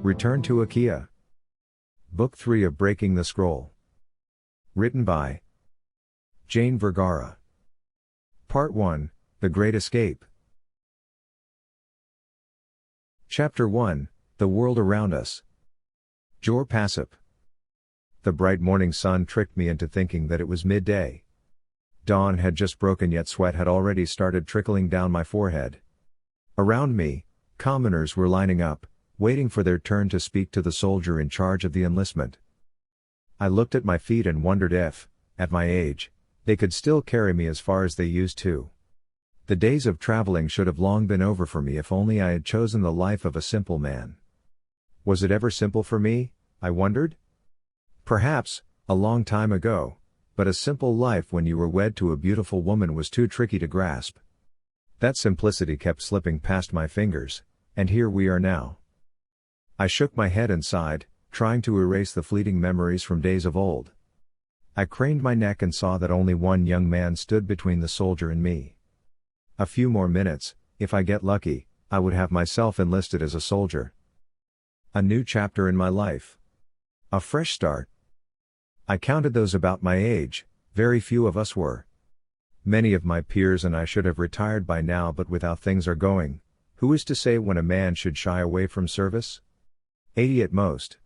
Return to Akea. Book 3 of Breaking the Scroll. Written by Jane Vergara. Part 1, The Great Escape. Chapter 1, The World Around Us. Jor Pasap. The bright morning sun tricked me into thinking that it was midday. Dawn had just broken, yet sweat had already started trickling down my forehead. Around me, commoners were lining up, waiting for their turn to speak to the soldier in charge of the enlistment. I looked at my feet and wondered if, at my age, they could still carry me as far as they used to. The days of traveling should have long been over for me if only I had chosen the life of a simple man. Was it ever simple for me, I wondered? Perhaps, a long time ago, but a simple life when you were wed to a beautiful woman was too tricky to grasp. That simplicity kept slipping past my fingers, and here we are now. I shook my head and sighed, trying to erase the fleeting memories from days of old. I craned my neck and saw that only one young man stood between the soldier and me. A few more minutes, if I get lucky, I would have myself enlisted as a soldier. A new chapter in my life. A fresh start. I counted those about my age, very few of us were. Many of my peers and I should have retired by now, but with how things are going, who is to say when a man should shy away from service? 80 at most.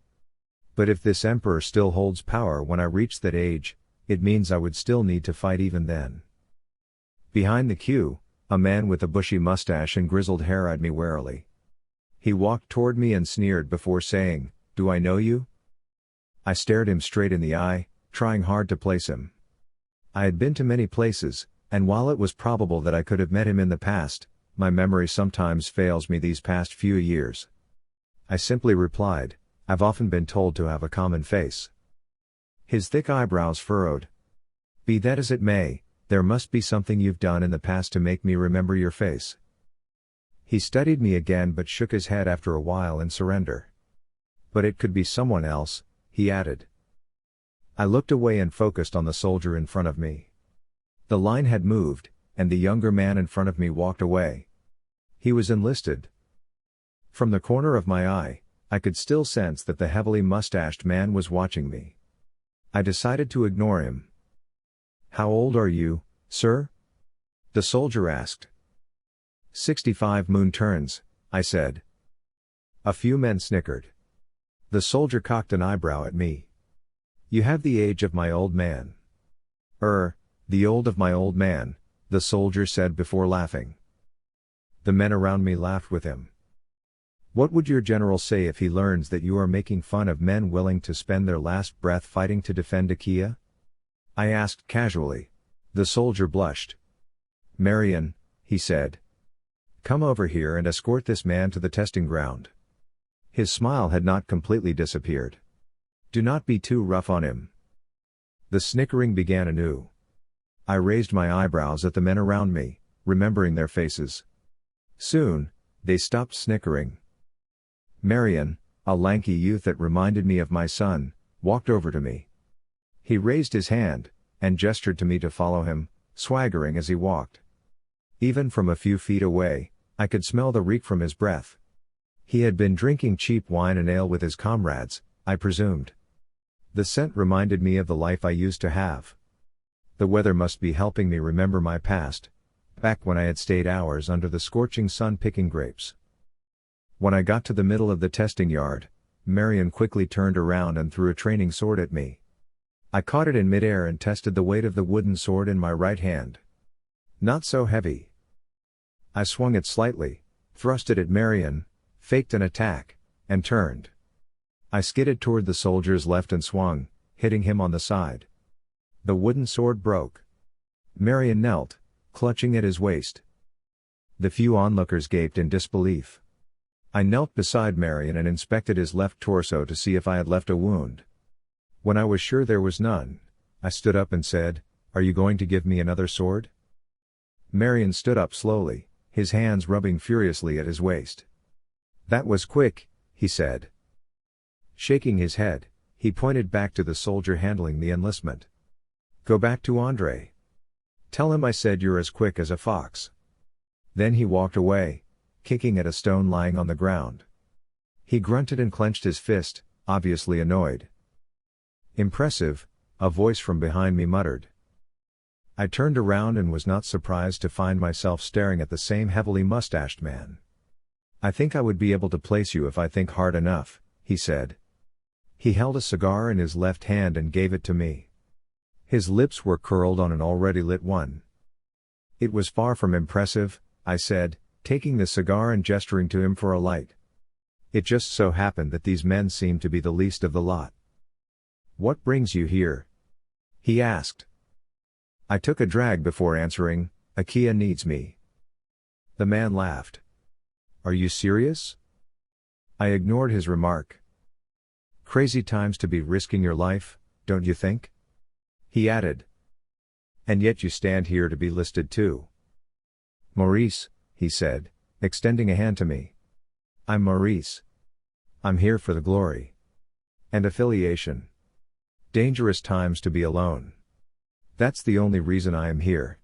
But if this emperor still holds power when I reach that age, it means I would still need to fight even then. Behind the queue, a man with a bushy mustache and grizzled hair eyed me warily. He walked toward me and sneered before saying, "Do I know you?" I stared him straight in the eye, trying hard to place him. I had been to many places, and while it was probable that I could have met him in the past, my memory sometimes fails me these past few years. I simply replied, "I've often been told to have a common face." His thick eyebrows furrowed. "Be that as it may, there must be something you've done in the past to make me remember your face." He studied me again but shook his head after a while in surrender. "But it could be someone else," he added. I looked away and focused on the soldier in front of me. The line had moved, and the younger man in front of me walked away. He was enlisted. From the corner of my eye, I could still sense that the heavily mustached man was watching me. I decided to ignore him. "How old are you, sir?" the soldier asked. 65 moon turns, I said. A few men snickered. The soldier cocked an eyebrow at me. "You have the age of my old man." The old of my old man," the soldier said before laughing. The men around me laughed with him. "What would your general say if he learns that you are making fun of men willing to spend their last breath fighting to defend Akea?" I asked casually. The soldier blushed. "Marion," he said. "Come over here and escort this man to the testing ground." His smile had not completely disappeared. "Do not be too rough on him." The snickering began anew. I raised my eyebrows at the men around me, remembering their faces. Soon, they stopped snickering. Marion, a lanky youth that reminded me of my son, walked over to me. He raised his hand, and gestured to me to follow him, swaggering as he walked. Even from a few feet away, I could smell the reek from his breath. He had been drinking cheap wine and ale with his comrades, I presumed. The scent reminded me of the life I used to have. The weather must be helping me remember my past, back when I had stayed hours under the scorching sun picking grapes. When I got to the middle of the testing yard, Marion quickly turned around and threw a training sword at me. I caught it in midair and tested the weight of the wooden sword in my right hand. Not so heavy. I swung it slightly, thrust it at Marion, faked an attack, and turned. I skidded toward the soldier's left and swung, hitting him on the side. The wooden sword broke. Marion knelt, clutching at his waist. The few onlookers gaped in disbelief. I knelt beside Marion and inspected his left torso to see if I had left a wound. When I was sure there was none, I stood up and said, "Are you going to give me another sword?" Marion stood up slowly, his hands rubbing furiously at his waist. "That was quick," he said. Shaking his head, he pointed back to the soldier handling the enlistment. "Go back to Andre. Tell him I said you're as quick as a fox." Then he walked away, kicking at a stone lying on the ground. He grunted and clenched his fist, obviously annoyed. Impressive, a voice from behind me muttered. I turned around and was not surprised to find myself staring at the same heavily mustached man. I think I would be able to place you if I think hard enough, he said. He held a cigar in his left hand and gave it to me. His lips were curled on an already lit one. It was far from impressive, I said, taking the cigar and gesturing to him for a light. It just so happened that these men seemed to be the least of the lot. What brings you here? He asked. I took a drag before answering, Akea needs me. The man laughed. Are you serious? I ignored his remark. Crazy times to be risking your life, don't you think? He added. And yet you stand here to be listed too. Maurice, he said, extending a hand to me. I'm Maurice. I'm here for the glory. And affiliation. Dangerous times to be alone. That's the only reason I am here.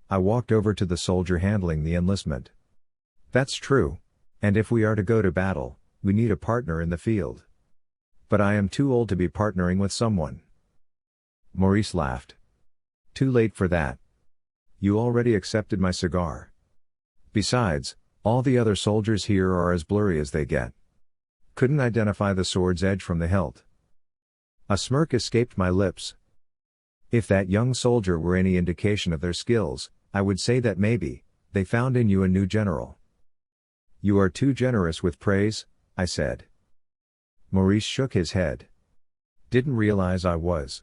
I walked over to the soldier handling the enlistment. That's true. And if we are to go to battle, we need a partner in the field. But I am too old to be partnering with someone. Maurice laughed. Too late for that. You already accepted my cigar. Besides, all the other soldiers here are as blurry as they get. Couldn't identify the sword's edge from the hilt. A smirk escaped my lips. If that young soldier were any indication of their skills, I would say that maybe, they found in you a new general. You are too generous with praise, I said. Maurice shook his head. Didn't realize I was.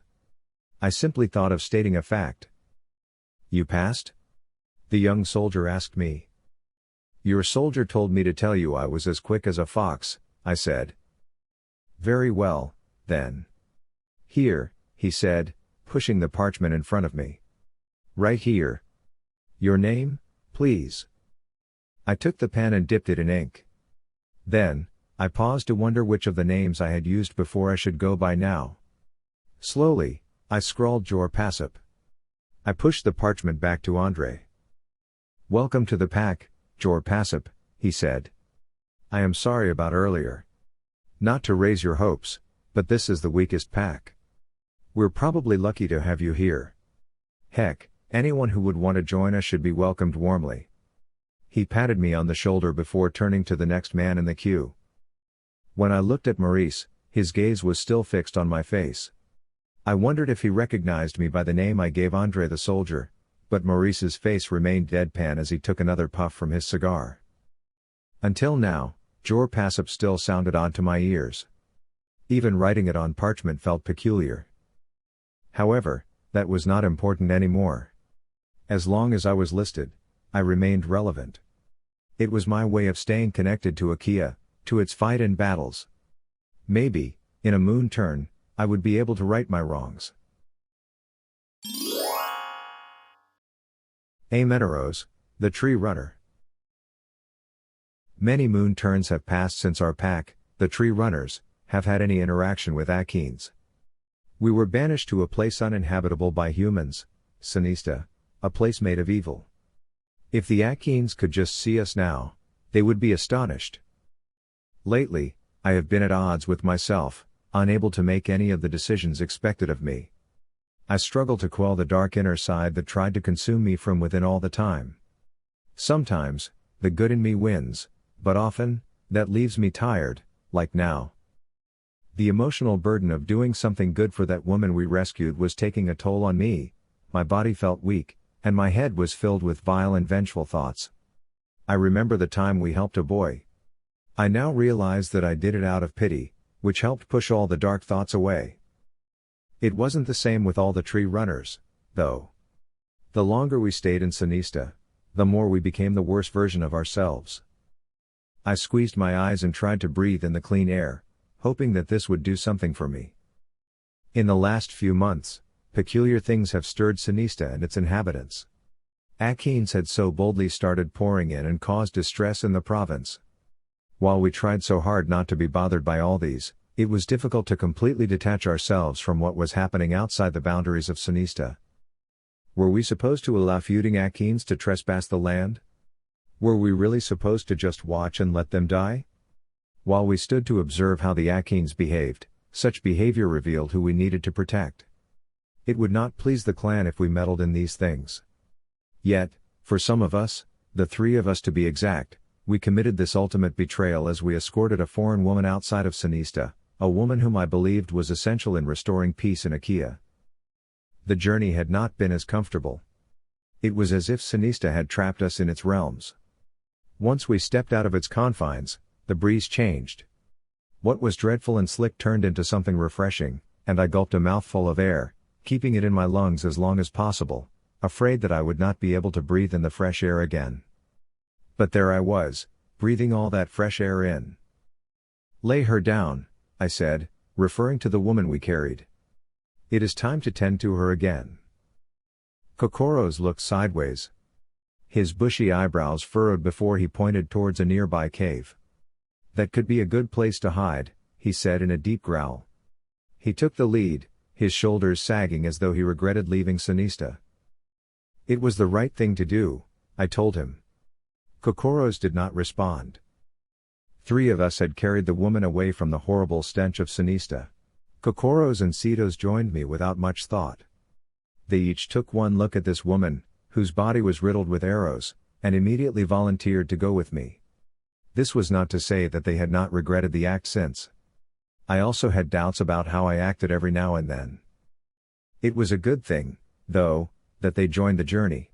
I simply thought of stating a fact. You passed? The young soldier asked me. Your soldier told me to tell you I was as quick as a fox, I said. Very well, then. Here, he said, pushing the parchment in front of me. Right here. Your name, please. I took the pen and dipped it in ink. Then, I paused to wonder which of the names I had used before I should go by now. Slowly, I scrawled Jor Pasap. I pushed the parchment back to Andre. Welcome to the pack, Jor Pasap, he said. I am sorry about earlier. Not to raise your hopes, but this is the weakest pack. We're probably lucky to have you here. Heck, anyone who would want to join us should be welcomed warmly. He patted me on the shoulder before turning to the next man in the queue. When I looked at Maurice, his gaze was still fixed on my face. I wondered if he recognized me by the name I gave Andre the soldier, but Maurice's face remained deadpan as he took another puff from his cigar. Until now, Jor Pasap still sounded odd to my ears. Even writing it on parchment felt peculiar. However, that was not important anymore. As long as I was listed, I remained relevant. It was my way of staying connected to Akea, to its fight and battles. Maybe, in a moon turn, I would be able to right my wrongs. Ameneros, the Tree Runner. Many moon turns have passed since our pack, the Tree Runners, have had any interaction with Akeens. We were banished to a place uninhabitable by humans, Sinista, a place made of evil. If the Akeens could just see us now, they would be astonished. Lately, I have been at odds with myself, unable to make any of the decisions expected of me. I struggle to quell the dark inner side that tried to consume me from within all the time. Sometimes, the good in me wins, but often, that leaves me tired, like now. The emotional burden of doing something good for that woman we rescued was taking a toll on me, my body felt weak, and my head was filled with vile and vengeful thoughts. I remember the time we helped a boy. I now realize that I did it out of pity, which helped push all the dark thoughts away. It wasn't the same with all the Tree Runners, though. The longer we stayed in Sinista, the more we became the worst version of ourselves. I squeezed my eyes and tried to breathe in the clean air, hoping that this would do something for me. In the last few months, peculiar things have stirred Sinista and its inhabitants. Akeens had so boldly started pouring in and caused distress in the province. While we tried so hard not to be bothered by all these, it was difficult to completely detach ourselves from what was happening outside the boundaries of Sinista. Were we supposed to allow feuding Akeens to trespass the land? Were we really supposed to just watch and let them die? While we stood to observe how the Akeans behaved, such behavior revealed who we needed to protect. It would not please the clan if we meddled in these things. Yet, for some of us, the three of us to be exact, we committed this ultimate betrayal as we escorted a foreign woman outside of Sinista, a woman whom I believed was essential in restoring peace in Akea. The journey had not been as comfortable. It was as if Sinista had trapped us in its realms. Once we stepped out of its confines, the breeze changed. What was dreadful and slick turned into something refreshing, and I gulped a mouthful of air, keeping it in my lungs as long as possible, afraid that I would not be able to breathe in the fresh air again. But there I was, breathing all that fresh air in. "Lay her down," I said, referring to the woman we carried. "It is time to tend to her again." Kokoros looked sideways. His bushy eyebrows furrowed before he pointed towards a nearby cave. "That could be a good place to hide," he said in a deep growl. He took the lead, his shoulders sagging as though he regretted leaving Sinista. "It was the right thing to do," I told him. Kokoros did not respond. Three of us had carried the woman away from the horrible stench of Sinista. Kokoros and Cetos joined me without much thought. They each took one look at this woman, whose body was riddled with arrows, and immediately volunteered to go with me. This was not to say that they had not regretted the act since. I also had doubts about how I acted every now and then. It was a good thing, though, that they joined the journey.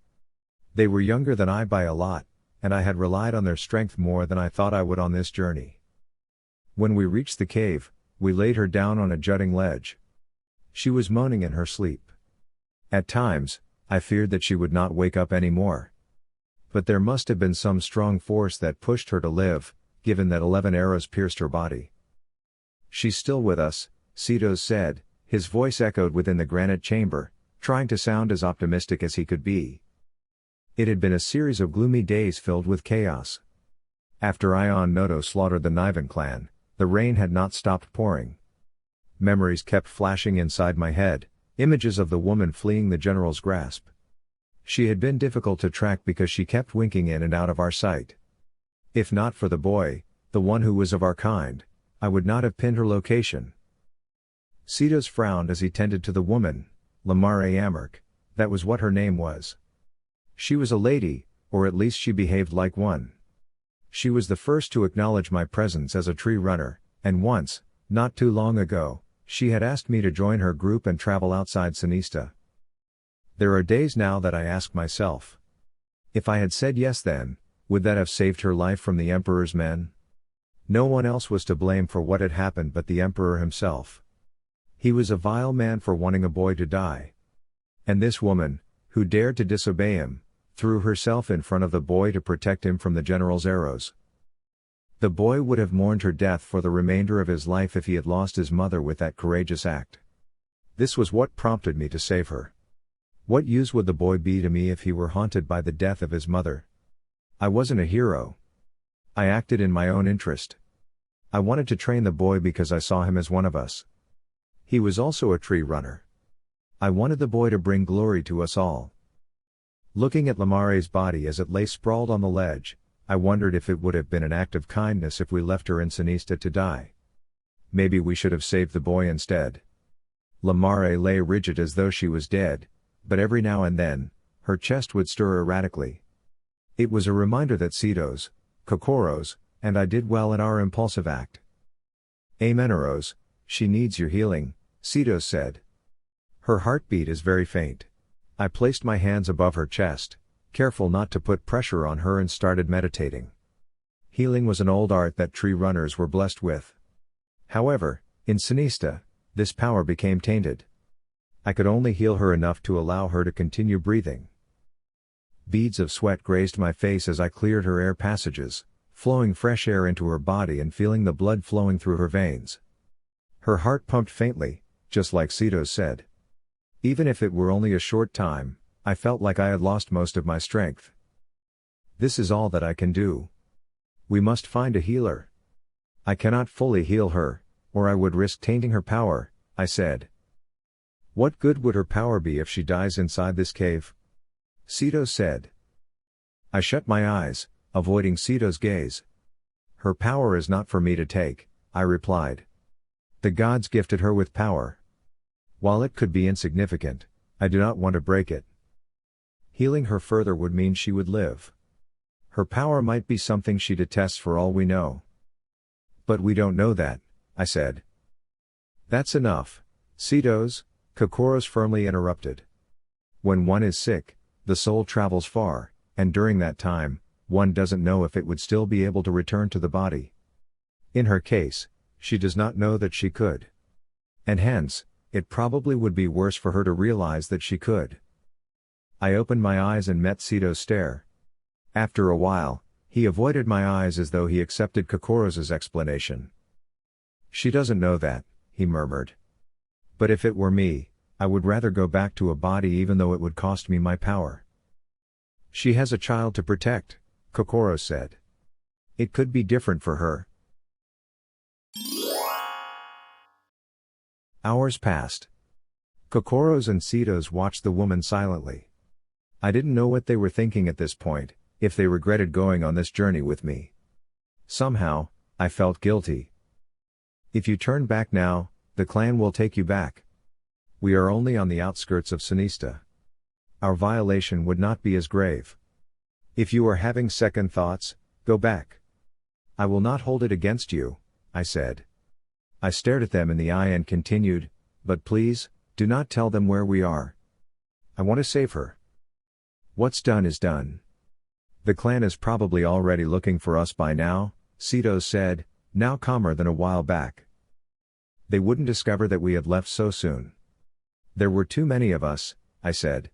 They were younger than I by a lot, and I had relied on their strength more than I thought I would on this journey. When we reached the cave, we laid her down on a jutting ledge. She was moaning in her sleep. At times, I feared that she would not wake up any more. But there must have been some strong force that pushed her to live, given that 11 arrows pierced her body. "She's still with us," Cetos said, his voice echoed within the granite chamber, trying to sound as optimistic as he could be. It had been a series of gloomy days filled with chaos. After Ion Noto slaughtered the Nivan clan, the rain had not stopped pouring. Memories kept flashing inside my head, images of the woman fleeing the general's grasp. She had been difficult to track because she kept winking in and out of our sight. If not for the boy, the one who was of our kind, I would not have pinned her location. Cetos frowned as he tended to the woman, Lamare Amark, that was what her name was. She was a lady, or at least she behaved like one. She was the first to acknowledge my presence as a tree runner, and once, not too long ago, she had asked me to join her group and travel outside Sinista. There are days now that I ask myself, if I had said yes then, would that have saved her life from the Emperor's men? No one else was to blame for what had happened but the Emperor himself. He was a vile man for wanting a boy to die. And this woman, who dared to disobey him, threw herself in front of the boy to protect him from the general's arrows. The boy would have mourned her death for the remainder of his life if he had lost his mother with that courageous act. This was what prompted me to save her. What use would the boy be to me if he were haunted by the death of his mother? I wasn't a hero. I acted in my own interest. I wanted to train the boy because I saw him as one of us. He was also a tree runner. I wanted the boy to bring glory to us all. Looking at Lamare's body as it lay sprawled on the ledge, I wondered if it would have been an act of kindness if we left her in Sinista to die. Maybe we should have saved the boy instead. Lamare lay rigid as though she was dead, but every now and then, her chest would stir erratically. It was a reminder that Cetos, Kokoros, and I did well in our impulsive act. "Ameneros, she needs your healing," Cetos said. "Her heartbeat is very faint." I placed my hands above her chest, careful not to put pressure on her, and started meditating. Healing was an old art that tree runners were blessed with. However, in Sinista, this power became tainted. I could only heal her enough to allow her to continue breathing. Beads of sweat grazed my face as I cleared her air passages, flowing fresh air into her body and feeling the blood flowing through her veins. Her heart pumped faintly, just like Cetos said. Even if it were only a short time, I felt like I had lost most of my strength. This is all that I can do. We must find a healer. I cannot fully heal her, or I would risk tainting her power, I said. What good would her power be if she dies inside this cave? Cetos said. I shut my eyes, avoiding Cetos' gaze. Her power is not for me to take, I replied. The gods gifted her with power. While it could be insignificant, I do not want to break it. Healing her further would mean she would live. Her power might be something she detests for all we know. But we don't know that, I said. That's enough, Cetos, Kokoros firmly interrupted. When one is sick, the soul travels far, and during that time, one doesn't know if it would still be able to return to the body. In her case, she does not know that she could. And hence, it probably would be worse for her to realize that she could. I opened my eyes and met Cetos' stare. After a while, he avoided my eyes as though he accepted Kokoros's explanation. She doesn't know that, he murmured. But if it were me, I would rather go back to a body even though it would cost me my power. She has a child to protect, Kokoros said. It could be different for her. Hours passed. Kokoros and Cetos watched the woman silently. I didn't know what they were thinking at this point, if they regretted going on this journey with me. Somehow, I felt guilty. If you turn back now, the clan will take you back. We are only on the outskirts of Sinista. Our violation would not be as grave. If you are having second thoughts, go back. I will not hold it against you, I said. I stared at them in the eye and continued, but please, do not tell them where we are. I want to save her. What's done is done. The clan is probably already looking for us by now, Cetos said, now calmer than a while back. They wouldn't discover that we had left so soon. There were too many of us, I said.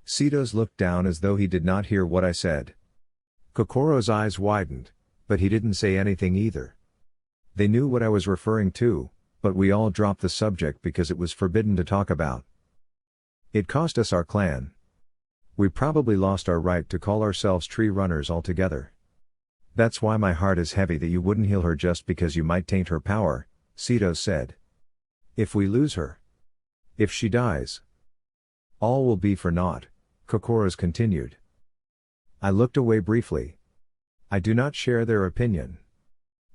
Cetos looked down as though he did not hear what I said. Kokoros' eyes widened, but he didn't say anything either. They knew what I was referring to, but we all dropped the subject because it was forbidden to talk about. It cost us our clan. We probably lost our right to call ourselves tree runners altogether. That's why my heart is heavy that you wouldn't heal her just because you might taint her power, Cetos said. If we lose her. If she dies. All will be for naught, Kokoros continued. I looked away briefly. I do not share their opinion.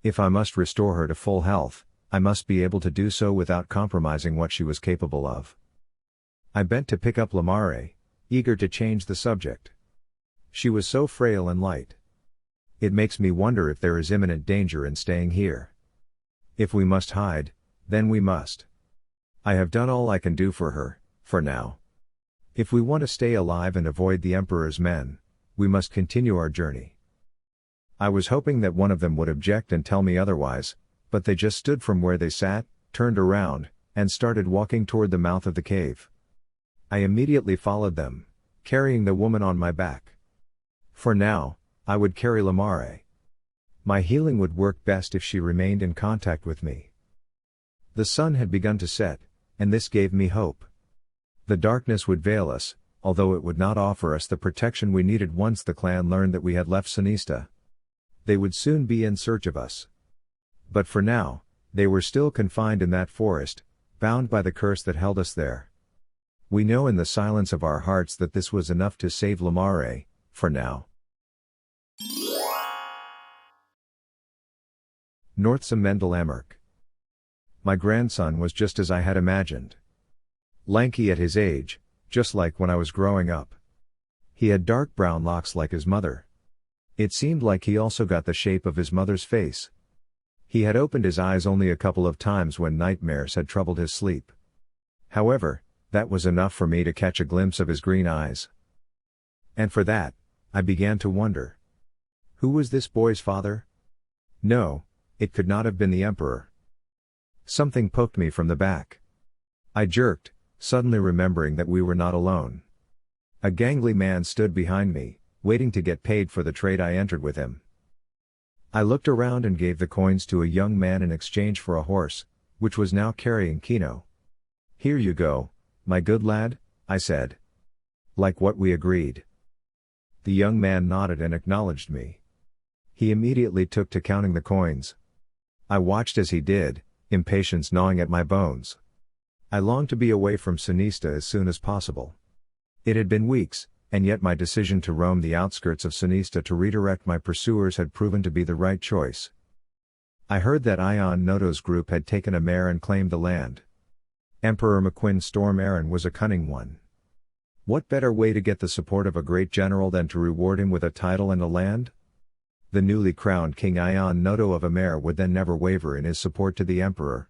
If I must restore her to full health, I must be able to do so without compromising what she was capable of. I bent to pick up Lamare, eager to change the subject. She was so frail and light. It makes me wonder if there is imminent danger in staying here. If we must hide, then we must. I have done all I can do for her, for now. If we want to stay alive and avoid the Emperor's men, we must continue our journey. I was hoping that one of them would object and tell me otherwise, but they just stood from where they sat, turned around, and started walking toward the mouth of the cave. I immediately followed them, carrying the woman on my back. For now, I would carry Lamare. My healing would work best if she remained in contact with me. The sun had begun to set, and this gave me hope. The darkness would veil us, although it would not offer us the protection we needed once the clan learned that we had left Sinista. They would soon be in search of us. But for now, they were still confined in that forest, bound by the curse that held us there. We know in the silence of our hearts that this was enough to save Lamare, for now. Northsam Mendel Amark. My grandson was just as I had imagined. Lanky at his age, just like when I was growing up. He had dark brown locks like his mother. It seemed like he also got the shape of his mother's face. He had opened his eyes only a couple of times when nightmares had troubled his sleep. However, that was enough for me to catch a glimpse of his green eyes. And for that, I began to wonder. Who was this boy's father? No, it could not have been the Emperor. Something poked me from the back. I jerked, suddenly remembering that we were not alone. A gangly man stood behind me, waiting to get paid for the trade I entered with him. I looked around and gave the coins to a young man in exchange for a horse, which was now carrying Kino. Here you go, my good lad, I said. Like what we agreed. The young man nodded and acknowledged me. He immediately took to counting the coins. I watched as he did, impatience gnawing at my bones. I longed to be away from Sinista as soon as possible. It had been weeks, and yet my decision to roam the outskirts of Sinista to redirect my pursuers had proven to be the right choice. I heard that Ion Noto's group had taken a mare and claimed the land. Emperor McQuinn's storm errand was a cunning one. What better way to get the support of a great general than to reward him with a title and a land? The newly crowned King Ion Noto of Amare would then never waver in his support to the emperor.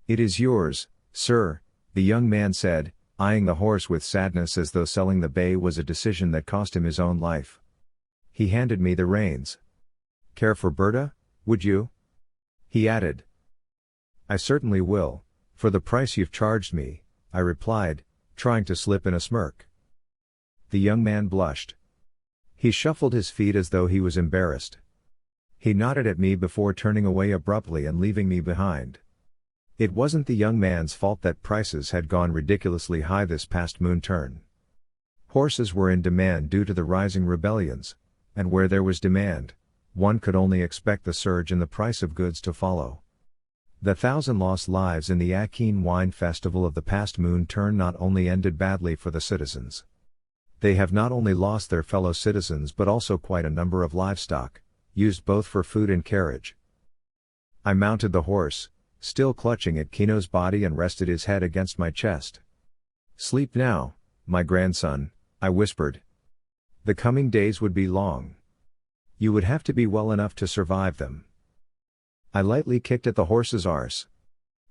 "It is yours, sir," the young man said, eyeing the horse with sadness as though selling the bay was a decision that cost him his own life. He handed me the reins. "Care for Berta, would you?" he added. "I certainly will, for the price you've charged me," I replied, trying to slip in a smirk. The young man blushed. He shuffled his feet as though he was embarrassed. He nodded at me before turning away abruptly and leaving me behind. It wasn't the young man's fault that prices had gone ridiculously high this past moon turn. Horses were in demand due to the rising rebellions, and where there was demand, one could only expect the surge in the price of goods to follow. The 1,000 lost lives in the Akene wine festival of the past moon turn not only ended badly for the citizens. They have not only lost their fellow citizens but also quite a number of livestock, used both for food and carriage. I mounted the horse, still clutching at Kino's body, and rested his head against my chest. "Sleep now, my grandson," I whispered. "The coming days would be long. You would have to be well enough to survive them." I lightly kicked at the horse's arse.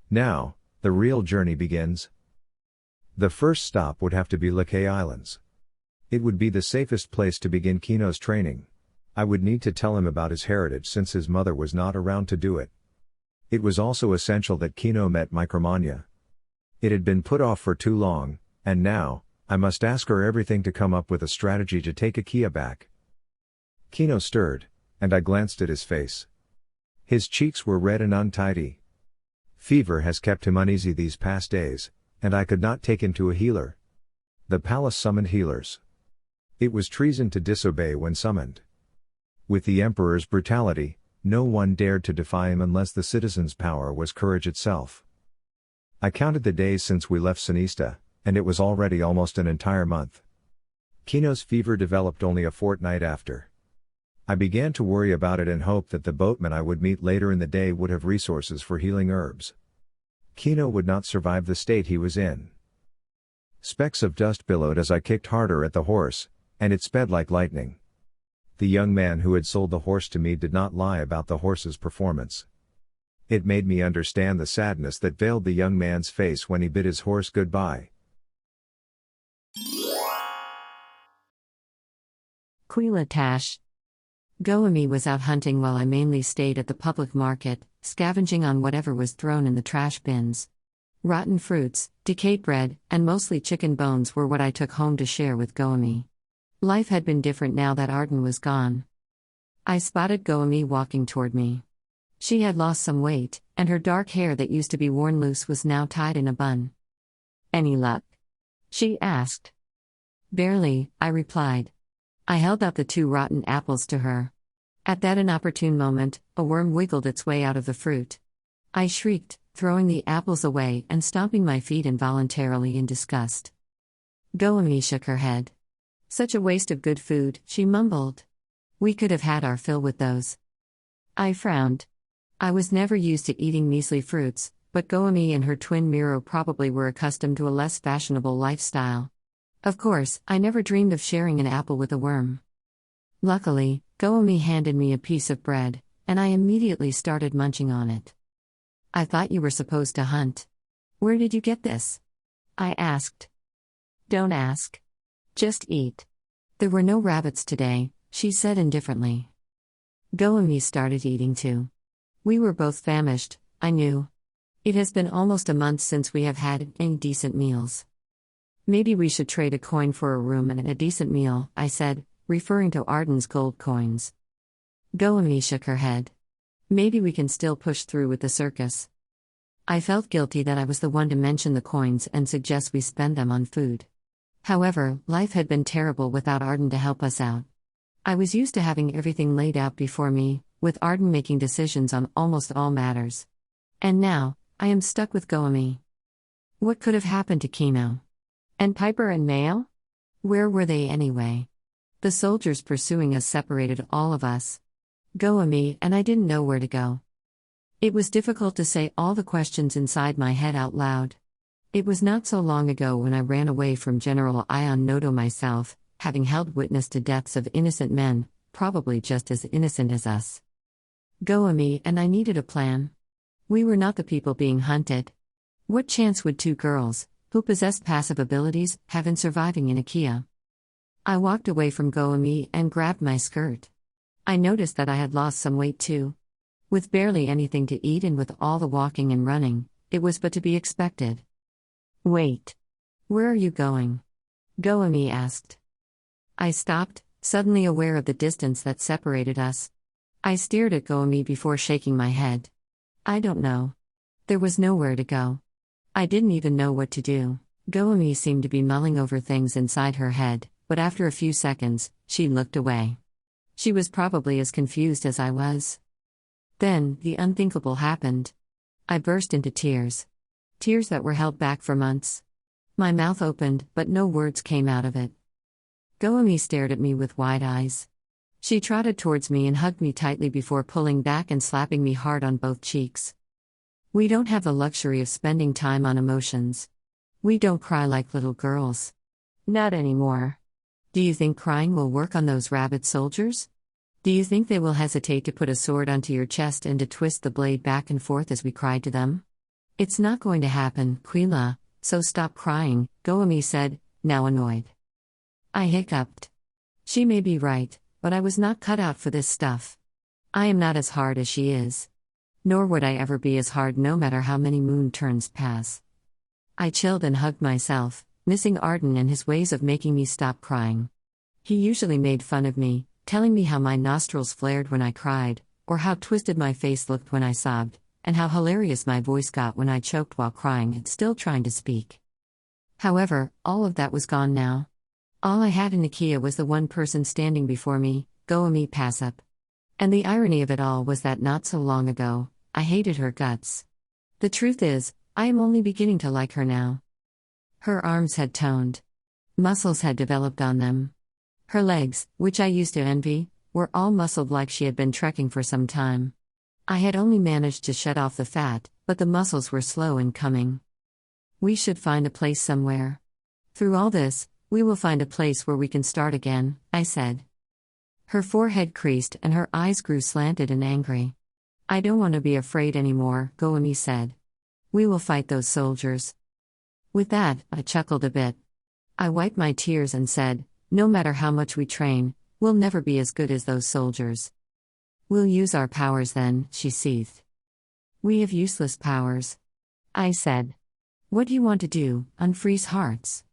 "Now, the real journey begins." The first stop would have to be Lakay Islands. It would be the safest place to begin Kino's training. I would need to tell him about his heritage since his mother was not around to do it. It was also essential that Kino met Micromania. It had been put off for too long, and now, I must ask her everything to come up with a strategy to take Akea back. Kino stirred, and I glanced at his face. His cheeks were red and untidy. Fever has kept him uneasy these past days, and I could not take him to a healer. The palace summoned healers. It was treason to disobey when summoned. With the emperor's brutality, no one dared to defy him unless the citizens' power was courage itself. I counted the days since we left Sinista, and it was already almost an entire month. Kino's fever developed only a fortnight after. I began to worry about it and hoped that the boatman I would meet later in the day would have resources for healing herbs. Kino would not survive the state he was in. Specks of dust billowed as I kicked harder at the horse, and it sped like lightning. The young man who had sold the horse to me did not lie about the horse's performance. It made me understand the sadness that veiled the young man's face when he bid his horse goodbye. Quila Tash. Goemi was out hunting while I mainly stayed at the public market, scavenging on whatever was thrown in the trash bins. Rotten fruits, decayed bread, and mostly chicken bones were what I took home to share with Goemi. Life had been different now that Arden was gone. I spotted Goemi walking toward me. She had lost some weight, and her dark hair that used to be worn loose was now tied in a bun. "Any luck?" she asked. "Barely," I replied. I held out the 2 rotten apples to her. At that inopportune moment, a worm wiggled its way out of the fruit. I shrieked, throwing the apples away and stomping my feet involuntarily in disgust. Goemi shook her head. "Such a waste of good food," she mumbled. "We could have had our fill with those." I frowned. I was never used to eating measly fruits, but Goemi and her twin Miroe probably were accustomed to a less fashionable lifestyle. Of course, I never dreamed of sharing an apple with a worm. Luckily, Goemi handed me a piece of bread, and I immediately started munching on it. "I thought you were supposed to hunt. Where did you get this?" I asked. "Don't ask. Just eat." "There were no rabbits today," she said indifferently. Goemi started eating too. We were both famished, I knew. It has been almost a month since we have had any decent meals. "Maybe we should trade a coin for a room and a decent meal," I said, referring to Arden's gold coins. Goemi shook her head. "Maybe we can still push through with the circus." I felt guilty that I was the one to mention the coins and suggest we spend them on food. However, life had been terrible without Arden to help us out. I was used to having everything laid out before me, with Arden making decisions on almost all matters. And now, I am stuck with Goemi. What could have happened to Kino? And Pyper and Mayo? Where were they anyway? The soldiers pursuing us separated all of us. Go me, and I didn't know where to go. It was difficult to say all the questions inside my head out loud. It was not so long ago when I ran away from General Ion Noto myself, having held witness to deaths of innocent men, probably just as innocent as us. Go me, and I needed a plan. We were not the people being hunted. What chance would two girls, who possessed passive abilities, have in surviving in Akea? I walked away from Goemi and grabbed my skirt. I noticed that I had lost some weight too. With barely anything to eat and with all the walking and running, it was but to be expected. Wait. Where are you going? Goemi asked. I stopped, suddenly aware of the distance that separated us. I stared at Goemi before shaking my head. I don't know. There was nowhere to go. I didn't even know what to do. Goemi seemed to be mulling over things inside her head, but after a few seconds, she looked away. She was probably as confused as I was. Then, the unthinkable happened. I burst into tears. Tears that were held back for months. My mouth opened, but no words came out of it. Goemi stared at me with wide eyes. She trotted towards me and hugged me tightly before pulling back and slapping me hard on both cheeks. We don't have the luxury of spending time on emotions. We don't cry like little girls. Not anymore. Do you think crying will work on those rabid soldiers? Do you think they will hesitate to put a sword onto your chest and to twist the blade back and forth as we cry to them? It's not going to happen, Quila, so stop crying, Goemi said, now annoyed. I hiccuped. She may be right, but I was not cut out for this stuff. I am not as hard as she is. Nor would I ever be as hard no matter how many moon turns pass. I chilled and hugged myself, missing Arden and his ways of making me stop crying. He usually made fun of me, telling me how my nostrils flared when I cried, or how twisted my face looked when I sobbed, and how hilarious my voice got when I choked while crying and still trying to speak. However, all of that was gone now. All I had in Akea was the one person standing before me, Goemi Pasap. And the irony of it all was that not so long ago, I hated her guts. The truth is, I am only beginning to like her now. Her arms had toned. Muscles had developed on them. Her legs, which I used to envy, were all muscled like she had been trekking for some time. I had only managed to shed off the fat, but the muscles were slow in coming. We should find a place somewhere. Through all this, we will find a place where we can start again, I said. Her forehead creased and her eyes grew slanted and angry. I don't want to be afraid anymore, Goemi said. We will fight those soldiers. With that, I chuckled a bit. I wiped my tears and said, no matter how much we train, we'll never be as good as those soldiers. We'll use our powers then, she seethed. We have useless powers. I said. What do you want to do, unfreeze hearts?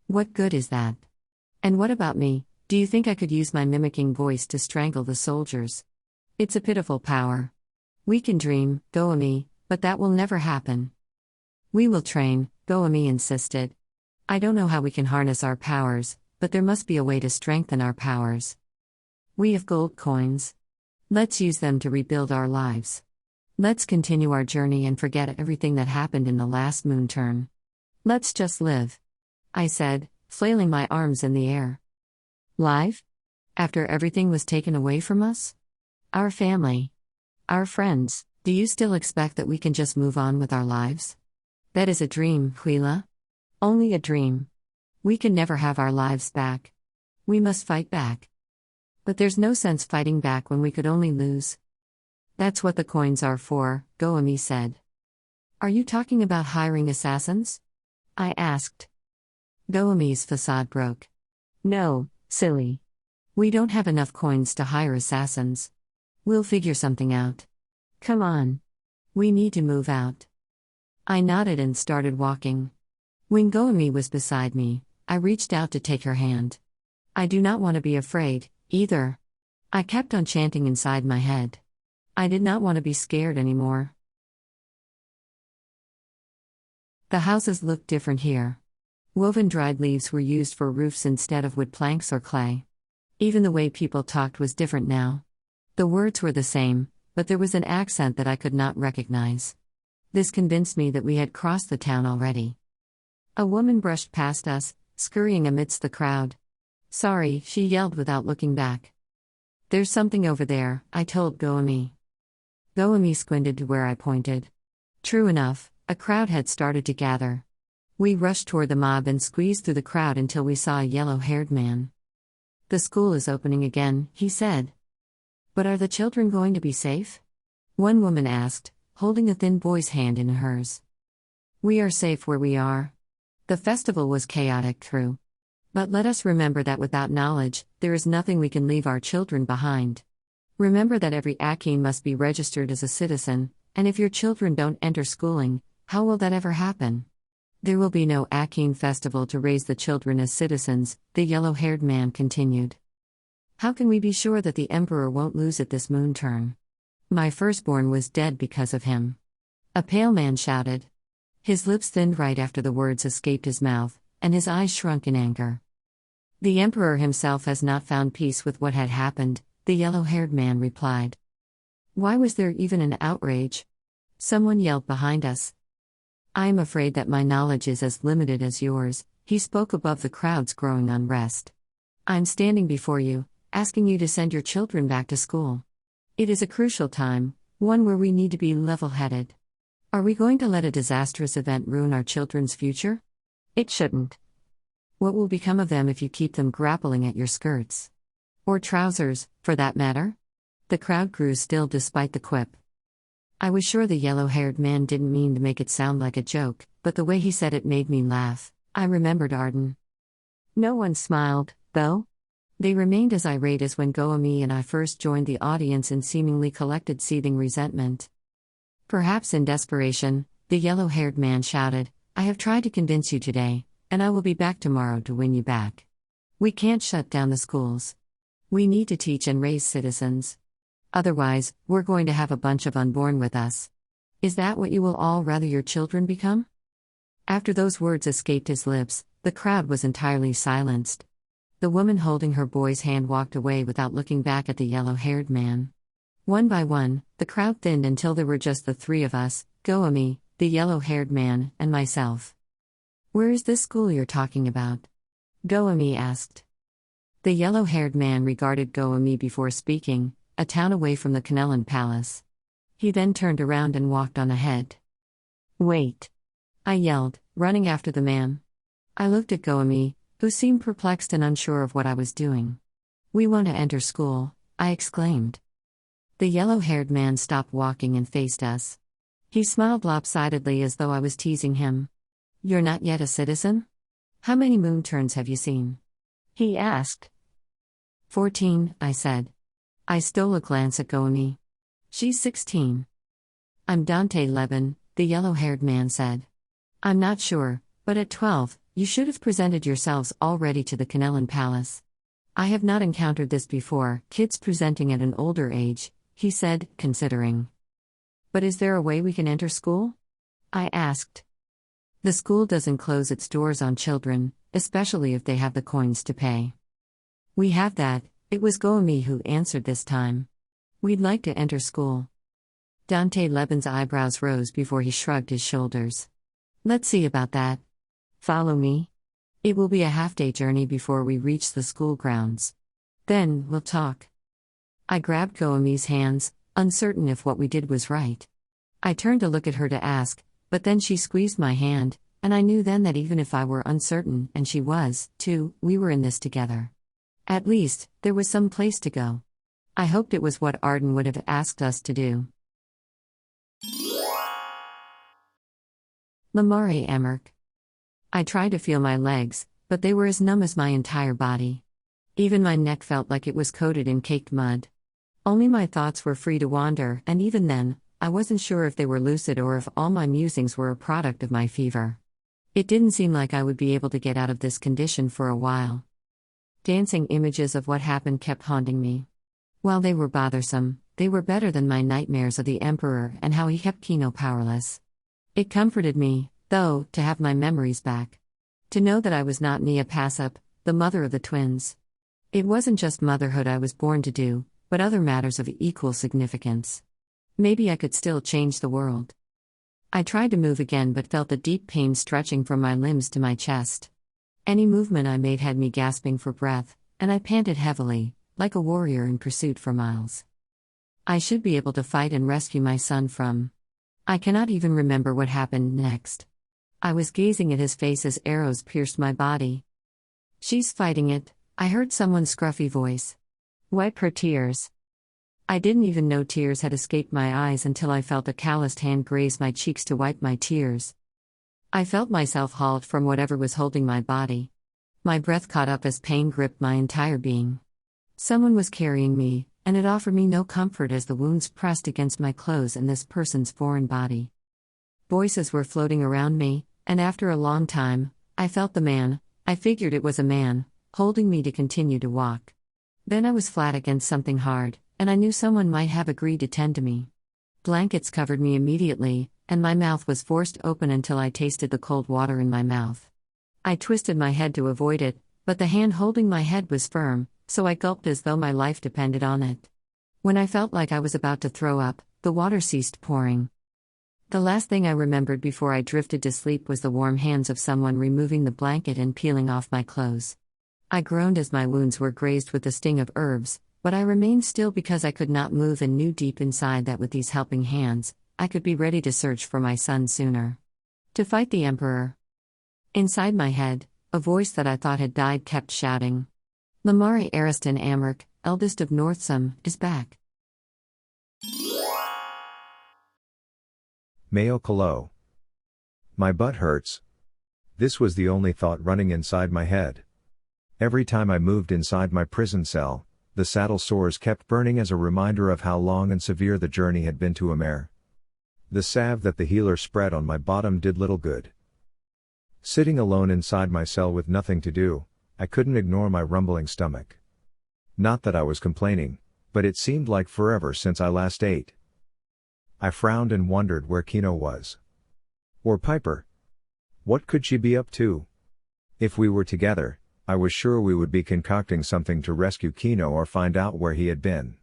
What good is that? And what about me, do you think I could use my mimicking voice to strangle the soldiers? It's a pitiful power. We can dream, Goemi, but that will never happen. We will train, Goemi insisted. I don't know how we can harness our powers, but there must be a way to strengthen our powers. We have gold coins. Let's use them to rebuild our lives. Let's continue our journey and forget everything that happened in the last moon turn. Let's just live. I said, flailing my arms in the air. Live? After everything was taken away from us? Our family. Our friends, do you still expect that we can just move on with our lives? That is a dream, Quila. Only a dream. We can never have our lives back. We must fight back. But there's no sense fighting back when we could only lose. That's what the coins are for, Goemi said. Are you talking about hiring assassins? I asked. Goemi's facade broke. No, silly. We don't have enough coins to hire assassins. We'll figure something out. Come on. We need to move out. I nodded and started walking. When Goemi was beside me, I reached out to take her hand. I do not want to be afraid, either. I kept on chanting inside my head. I did not want to be scared anymore. The houses looked different here. Woven dried leaves were used for roofs instead of wood planks or clay. Even the way people talked was different now. The words were the same, but there was an accent that I could not recognize. This convinced me that we had crossed the town already. A woman brushed past us, scurrying amidst the crowd. Sorry, she yelled without looking back. There's something over there, I told Goemi. Goemi squinted to where I pointed. True enough, a crowd had started to gather. We rushed toward the mob and squeezed through the crowd until we saw a yellow-haired man. The school is opening again, he said. But are the children going to be safe? One woman asked, holding a thin boy's hand in hers. We are safe where we are. The festival was chaotic, true. But let us remember that without knowledge, there is nothing we can leave our children behind. Remember that every Akene must be registered as a citizen, and if your children don't enter schooling, how will that ever happen? There will be no Akene festival to raise the children as citizens, the yellow-haired man continued. How can we be sure that the Emperor won't lose at this moon turn? My firstborn was dead because of him. A pale man shouted. His lips thinned right after the words escaped his mouth, and his eyes shrunk in anger. The Emperor himself has not found peace with what had happened, the yellow-haired man replied. Why was there even an outrage? Someone yelled behind us. I am afraid that my knowledge is as limited as yours, he spoke above the crowd's growing unrest. I'm standing before you, asking you to send your children back to school. It is a crucial time, one where we need to be level-headed. Are we going to let a disastrous event ruin our children's future? It shouldn't. What will become of them if you keep them grappling at your skirts? Or trousers, for that matter? The crowd grew still despite the quip. I was sure the yellow-haired man didn't mean to make it sound like a joke, but the way he said it made me laugh. I remembered Arden. No one smiled, though. They remained as irate as when Goemi and I first joined the audience and seemingly collected seething resentment. Perhaps in desperation, the yellow-haired man shouted, I have tried to convince you today, and I will be back tomorrow to win you back. We can't shut down the schools. We need to teach and raise citizens. Otherwise, we're going to have a bunch of unborn with us. Is that what you will all rather your children become? After those words escaped his lips, the crowd was entirely silenced. The woman holding her boy's hand walked away without looking back at the yellow-haired man. One by one, the crowd thinned until there were just the three of us, Goemi, the yellow-haired man, and myself. Where is this school you're talking about? Goemi asked. The yellow-haired man regarded Goemi before speaking, a town away from the Kanelan Palace. He then turned around and walked on ahead. Wait! I yelled, running after the man. I looked at Goemi, who seemed perplexed and unsure of what I was doing. We want to enter school, I exclaimed. The yellow-haired man stopped walking and faced us. He smiled lopsidedly as though I was teasing him. You're not yet a citizen? How many moon turns have you seen? He asked. 14, I said. I stole a glance at Goemi. She's 16. I'm Dante Leben, the yellow-haired man said. I'm not sure, but at 12, you should have presented yourselves already to the Kanelan Palace. I have not encountered this before, kids presenting at an older age, he said, considering. But is there a way we can enter school? I asked. The school doesn't close its doors on children, especially if they have the coins to pay. We have that, it was Goemi who answered this time. We'd like to enter school. Dante Leben's eyebrows rose before he shrugged his shoulders. Let's see about that. Follow me. It will be a half-day journey before we reach the school grounds. Then, we'll talk. I grabbed Goemi's hands, uncertain if what we did was right. I turned to look at her to ask, but then she squeezed my hand, and I knew then that even if I were uncertain, and she was, too, we were in this together. At least, there was some place to go. I hoped it was what Arden would have asked us to do. Lamare Amark. I tried to feel my legs, but they were as numb as my entire body. Even my neck felt like it was coated in caked mud. Only my thoughts were free to wander, and even then, I wasn't sure if they were lucid or if all my musings were a product of my fever. It didn't seem like I would be able to get out of this condition for a while. Dancing images of what happened kept haunting me. While they were bothersome, they were better than my nightmares of the Emperor and how he kept Kino powerless. It comforted me, though, to have my memories back. To know that I was not Nia Pasap, the mother of the twins. It wasn't just motherhood I was born to do, but other matters of equal significance. Maybe I could still change the world. I tried to move again but felt the deep pain stretching from my limbs to my chest. Any movement I made had me gasping for breath, and I panted heavily, like a warrior in pursuit for miles. I should be able to fight and rescue my son from. I cannot even remember what happened next. I was gazing at his face as arrows pierced my body. "She's fighting it," I heard someone's scruffy voice. "Wipe her tears." I didn't even know tears had escaped my eyes until I felt a calloused hand graze my cheeks to wipe my tears. I felt myself hauled from whatever was holding my body. My breath caught up as pain gripped my entire being. Someone was carrying me, and it offered me no comfort as the wounds pressed against my clothes and this person's foreign body. Voices were floating around me, and after a long time, I felt the man, I figured it was a man, holding me to continue to walk. Then I was flat against something hard, and I knew someone might have agreed to tend to me. Blankets covered me immediately, and my mouth was forced open until I tasted the cold water in my mouth. I twisted my head to avoid it, but the hand holding my head was firm, so I gulped as though my life depended on it. When I felt like I was about to throw up, the water ceased pouring. The last thing I remembered before I drifted to sleep was the warm hands of someone removing the blanket and peeling off my clothes. I groaned as my wounds were grazed with the sting of herbs, but I remained still because I could not move and knew deep inside that with these helping hands, I could be ready to search for my son sooner. To fight the Emperor. Inside my head, a voice that I thought had died kept shouting. Lamari Ariston Amark, eldest of Northsam, is back. Mayo Calo. My butt hurts. This was the only thought running inside my head. Every time I moved inside my prison cell, the saddle sores kept burning as a reminder of how long and severe the journey had been to Amare. The salve that the healer spread on my bottom did little good. Sitting alone inside my cell with nothing to do, I couldn't ignore my rumbling stomach. Not that I was complaining, but it seemed like forever since I last ate. I frowned and wondered where Kino was. Or Pyper. What could she be up to? If we were together, I was sure we would be concocting something to rescue Kino or find out where he had been.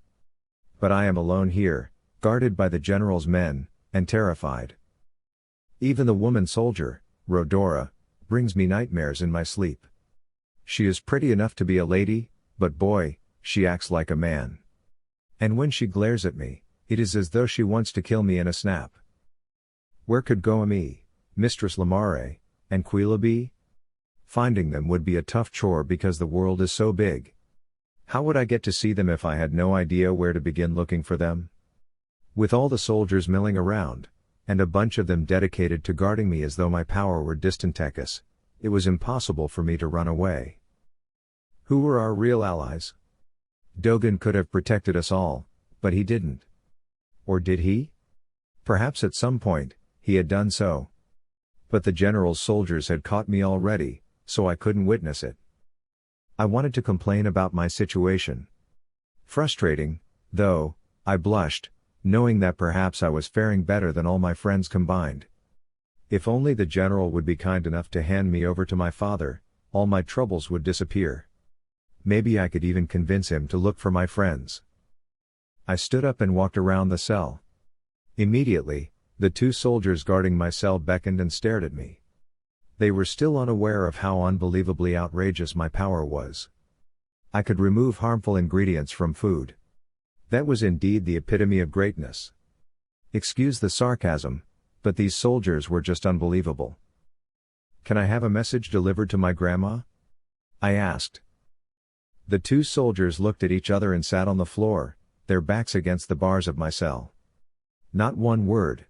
But I am alone here, guarded by the general's men, and terrified. Even the woman soldier, Rhodora, brings me nightmares in my sleep. She is pretty enough to be a lady, but boy, she acts like a man. And when she glares at me, it is as though she wants to kill me in a snap. Where could Goami, Mistress Lamare, and Quila be? Finding them would be a tough chore because the world is so big. How would I get to see them if I had no idea where to begin looking for them? With all the soldiers milling around, and a bunch of them dedicated to guarding me as though my power were distant Tekis, it was impossible for me to run away. Who were our real allies? Dogan could have protected us all, but he didn't. Or did he? Perhaps at some point, he had done so. But the general's soldiers had caught me already, so I couldn't witness it. I wanted to complain about my situation. Frustrating, though, I blushed, knowing that perhaps I was faring better than all my friends combined. If only the general would be kind enough to hand me over to my father, all my troubles would disappear. Maybe I could even convince him to look for my friends. I stood up and walked around the cell. Immediately, the two soldiers guarding my cell beckoned and stared at me. They were still unaware of how unbelievably outrageous my power was. I could remove harmful ingredients from food. That was indeed the epitome of greatness. Excuse the sarcasm, but these soldiers were just unbelievable. "Can I have a message delivered to my grandma?" I asked. The two soldiers looked at each other and sat on the floor, their backs against the bars of my cell. Not one word.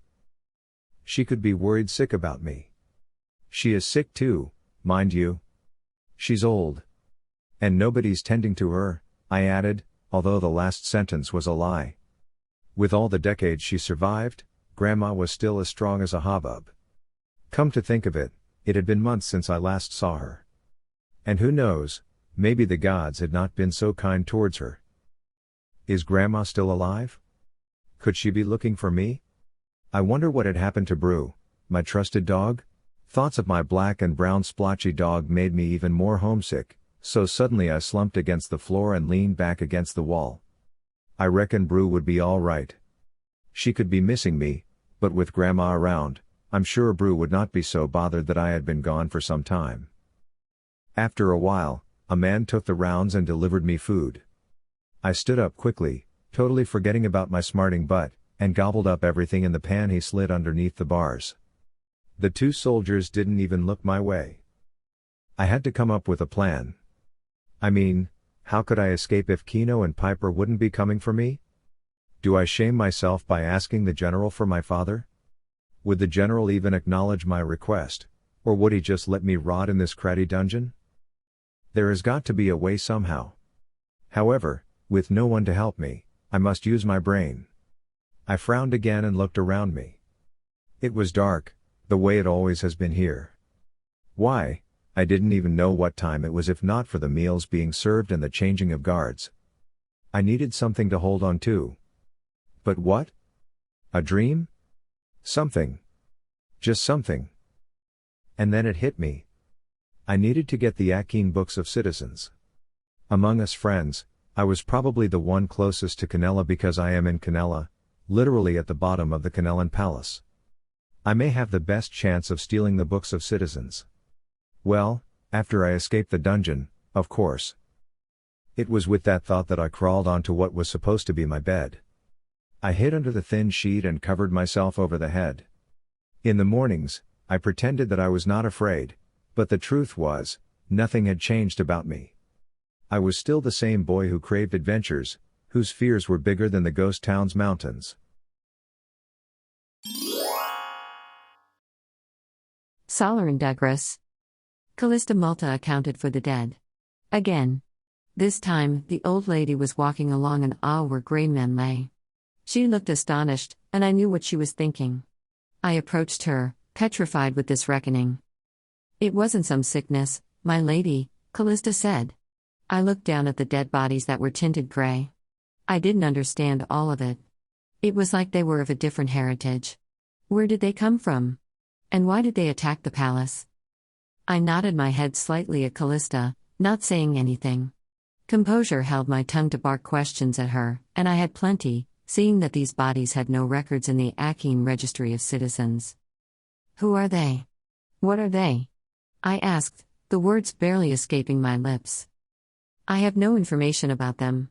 She could be worried sick about me. She is sick too, mind you. She's old. And nobody's tending to her, I added, although the last sentence was a lie. With all the decades she survived, Grandma was still as strong as a hubbub. Come to think of it, it had been months since I last saw her. And who knows, maybe the gods had not been so kind towards her. Is Grandma still alive? Could she be looking for me? I wonder what had happened to Brew, my trusted dog? Thoughts of my black and brown splotchy dog made me even more homesick, so suddenly I slumped against the floor and leaned back against the wall. I reckon Brew would be all right. She could be missing me, but with Grandma around, I'm sure Brew would not be so bothered that I had been gone for some time. After a while, A man took the rounds and delivered me food. I stood up quickly, totally forgetting about my smarting butt, and gobbled up everything in the pan he slid underneath the bars. The two soldiers didn't even look my way. I had to come up with a plan. I mean, how could I escape if Kino and Pyper wouldn't be coming for me? Do I shame myself by asking the general for my father? Would the general even acknowledge my request, or would he just let me rot in this cruddy dungeon? There has got to be a way somehow. However, with no one to help me, I must use my brain. I frowned again and looked around me. It was dark, the way it always has been here. Why, I didn't even know what time it was if not for the meals being served and the changing of guards. I needed something to hold on to. But what? A dream? Something. Just something. And then it hit me. I needed to get the Akea books of citizens. Among us friends, I was probably the one closest to Kanela because I am in Kanela, literally at the bottom of the Kanelan palace. I may have the best chance of stealing the books of citizens. Well, after I escaped the dungeon, of course. It was with that thought that I crawled onto what was supposed to be my bed. I hid under the thin sheet and covered myself over the head. In the mornings, I pretended that I was not afraid, but the truth was, nothing had changed about me. I was still the same boy who craved adventures, whose fears were bigger than the ghost town's mountains. Solar and Douglas. Callista Malta accounted for the dead. Again. This time, the old lady was walking along an aisle where grey men lay. She looked astonished, and I knew what she was thinking. I approached her, petrified with this reckoning. It wasn't some sickness, my lady, Callista said. I looked down at the dead bodies that were tinted grey. I didn't understand all of it. It was like they were of a different heritage. Where did they come from? And why did they attack the palace? I nodded my head slightly at Callista, not saying anything. Composure held my tongue to bark questions at her, and I had plenty, seeing that these bodies had no records in the Akea Registry of Citizens. Who are they? What are they? I asked, the words barely escaping my lips. I have no information about them.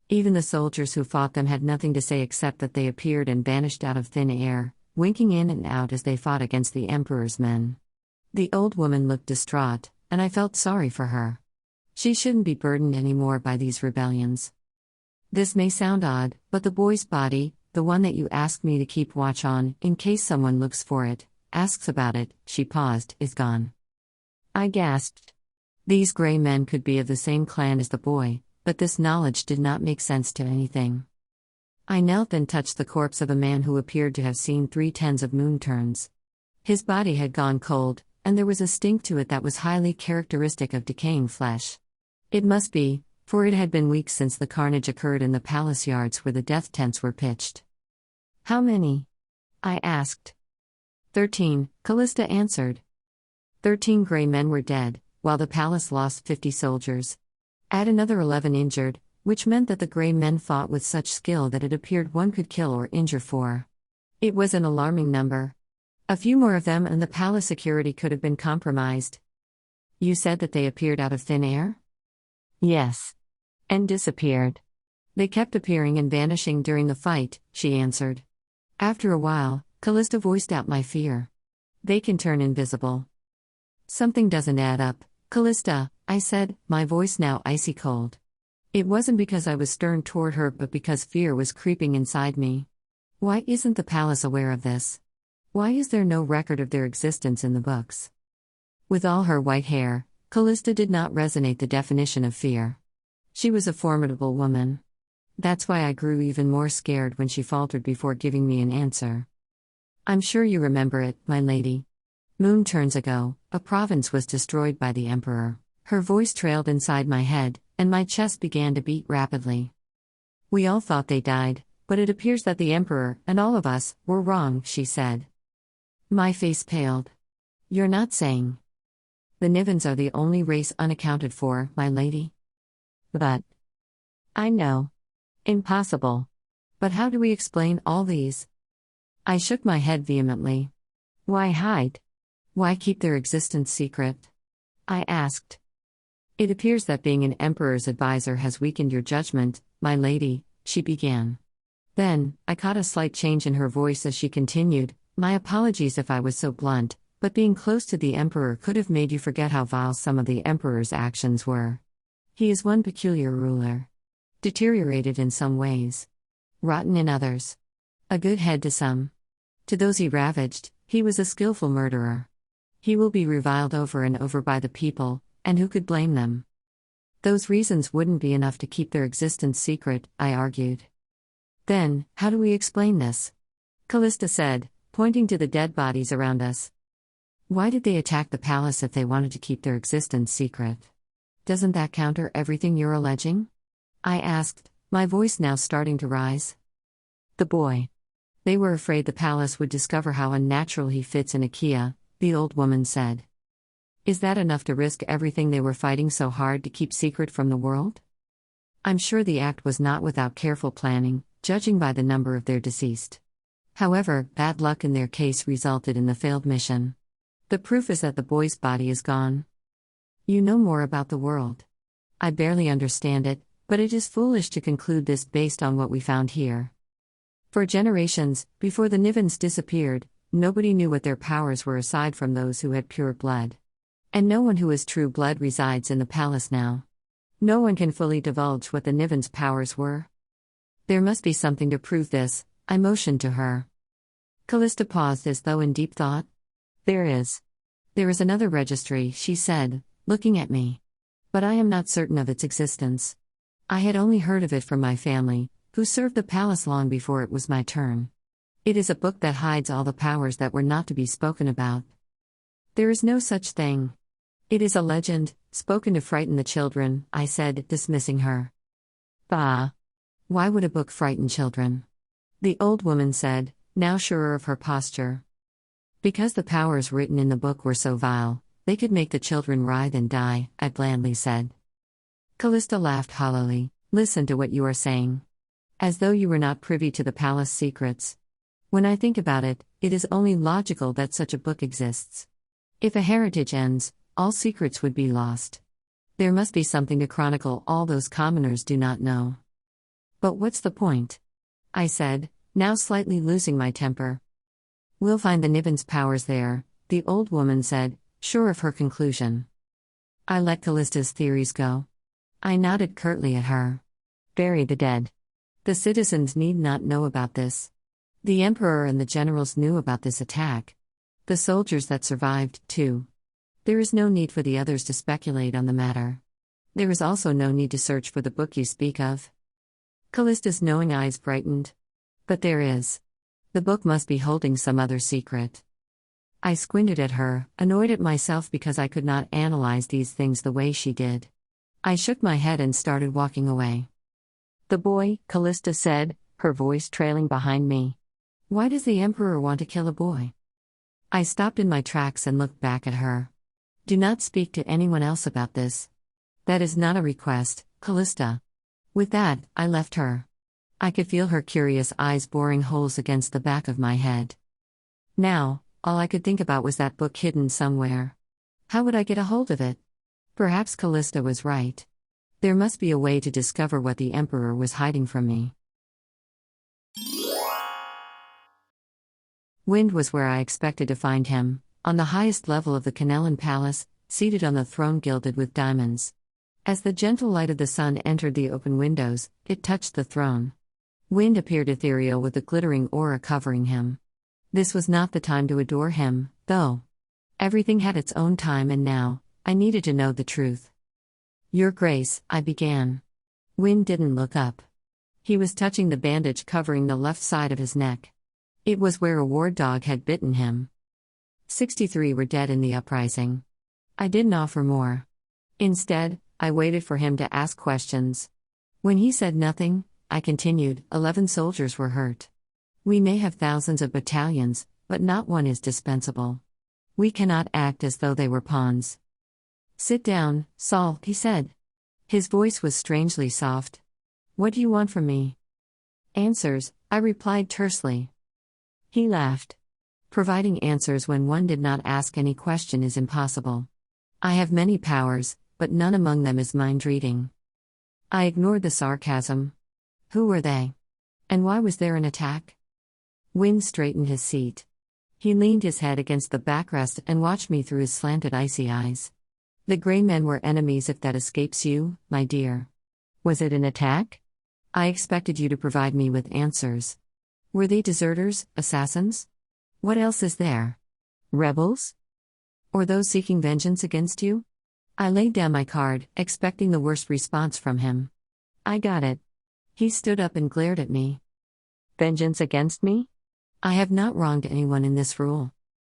Even the soldiers who fought them had nothing to say except that they appeared and vanished out of thin air, winking in and out as they fought against the Emperor's men. The old woman looked distraught, and I felt sorry for her. She shouldn't be burdened anymore by these rebellions. This may sound odd, but the boy's body, the one that you asked me to keep watch on, in case someone looks for it, asks about it, she paused, is gone. I gasped. These grey men could be of the same clan as the boy, but this knowledge did not make sense to anything. I knelt and touched the corpse of a man who appeared to have seen 3/10 of moon turns. His body had gone cold, and there was a stink to it that was highly characteristic of decaying flesh. It must be, for it had been weeks since the carnage occurred in the palace yards where the death tents were pitched. How many? I asked. 13, Callista answered. 13 grey men were dead, while the palace lost 50 soldiers. Add another 11 injured, which meant that the grey men fought with such skill that it appeared one could kill or injure 4. It was an alarming number. A few more of them and the palace security could have been compromised. You said that they appeared out of thin air? Yes. And disappeared. They kept appearing and vanishing during the fight, she answered. After a while, Callista voiced out my fear. They can turn invisible. Something doesn't add up, Callista, I said, my voice now icy cold. It wasn't because I was stern toward her but because fear was creeping inside me. Why isn't the palace aware of this? Why is there no record of their existence in the books? With all her white hair, Callista did not resonate the definition of fear. She was a formidable woman. That's why I grew even more scared when she faltered before giving me an answer. I'm sure you remember it, my lady. Moon turns ago, a province was destroyed by the Emperor. Her voice trailed inside my head, and my chest began to beat rapidly. We all thought they died, but it appears that the Emperor, and all of us, were wrong, she said. My face paled. You're not saying. The Nivens are the only race unaccounted for, my lady. But. I know. Impossible. But how do we explain all these? I shook my head vehemently. Why hide? Why keep their existence secret? I asked. It appears that being an emperor's advisor has weakened your judgment, my lady, she began. Then, I caught a slight change in her voice as she continued, my apologies if I was so blunt, but being close to the emperor could have made you forget how vile some of the emperor's actions were. He is one peculiar ruler. Deteriorated in some ways. Rotten in others. A good head to some. To those he ravaged, he was a skillful murderer. He will be reviled over and over by the people, and who could blame them? Those reasons wouldn't be enough to keep their existence secret, I argued. Then, how do we explain this? Callista said, pointing to the dead bodies around us. Why did they attack the palace if they wanted to keep their existence secret? Doesn't that counter everything you're alleging? I asked, my voice now starting to rise. The boy. They were afraid the palace would discover how unnatural he fits in Akea, the old woman said. Is that enough to risk everything they were fighting so hard to keep secret from the world? I'm sure the act was not without careful planning, judging by the number of their deceased. However, bad luck in their case resulted in the failed mission. The proof is that the boy's body is gone. You know more about the world. I barely understand it, but it is foolish to conclude this based on what we found here. For generations, before the Nivens disappeared, nobody knew what their powers were aside from those who had pure blood. And no one who is true blood resides in the palace now. No one can fully divulge what the Nivens' powers were. There must be something to prove this, I motioned to her. Callista paused as though in deep thought. There is. There is another registry, she said, looking at me. But I am not certain of its existence. I had only heard of it from my family, who served the palace long before it was my turn. It is a book that hides all the powers that were not to be spoken about. There is no such thing. It is a legend, spoken to frighten the children, I said, dismissing her. Bah! Why would a book frighten children? The old woman said, now surer of her posture. Because the powers written in the book were so vile, they could make the children writhe and die, I blandly said. Callista laughed hollowly. Listen to what you are saying. As though you were not privy to the palace secrets. When I think about it, it is only logical that such a book exists. If a heritage ends, all secrets would be lost. There must be something to chronicle all those commoners do not know. But what's the point? I said, now slightly losing my temper. We'll find the Nivens' powers there, the old woman said, sure of her conclusion. I let Callista's theories go. I nodded curtly at her. Bury the dead. The citizens need not know about this. The emperor and the generals knew about this attack. The soldiers that survived, too. There is no need for the others to speculate on the matter. There is also no need to search for the book you speak of. Callista's knowing eyes brightened. But there is. The book must be holding some other secret. I squinted at her, annoyed at myself because I could not analyze these things the way she did. I shook my head and started walking away. The boy, Callista said, her voice trailing behind me. Why does the emperor want to kill a boy? I stopped in my tracks and looked back at her. Do not speak to anyone else about this. That is not a request, Callista. With that, I left her. I could feel her curious eyes boring holes against the back of my head. Now, all I could think about was that book hidden somewhere. How would I get a hold of it? Perhaps Callista was right. There must be a way to discover what the emperor was hiding from me. Wind was where I expected to find him, on the highest level of the Kanelan palace, seated on the throne gilded with diamonds. As the gentle light of the sun entered the open windows, it touched the throne. Wind appeared ethereal with a glittering aura covering him. This was not the time to adore him, though. Everything had its own time, and now, I needed to know the truth. Your Grace, I began. Wind didn't look up. He was touching the bandage covering the left side of his neck. It was where a ward dog had bitten him. 63 were dead in the uprising. I didn't offer more. Instead, I waited for him to ask questions. When he said nothing, I continued, 11 soldiers were hurt. We may have thousands of battalions, but not one is dispensable. We cannot act as though they were pawns. Sit down, Saul, he said. His voice was strangely soft. What do you want from me? Answers, I replied tersely. He laughed. Providing answers when one did not ask any question is impossible. I have many powers, but none among them is mind reading. I ignored the sarcasm. Who were they? And why was there an attack? Wind straightened his seat. He leaned his head against the backrest and watched me through his slanted icy eyes. The Grey Men were enemies, if that escapes you, my dear. Was it an attack? I expected you to provide me with answers. Were they deserters, assassins? What else is there? Rebels? Or those seeking vengeance against you? I laid down my card, expecting the worst response from him. I got it. He stood up and glared at me. Vengeance against me? I have not wronged anyone in this rule.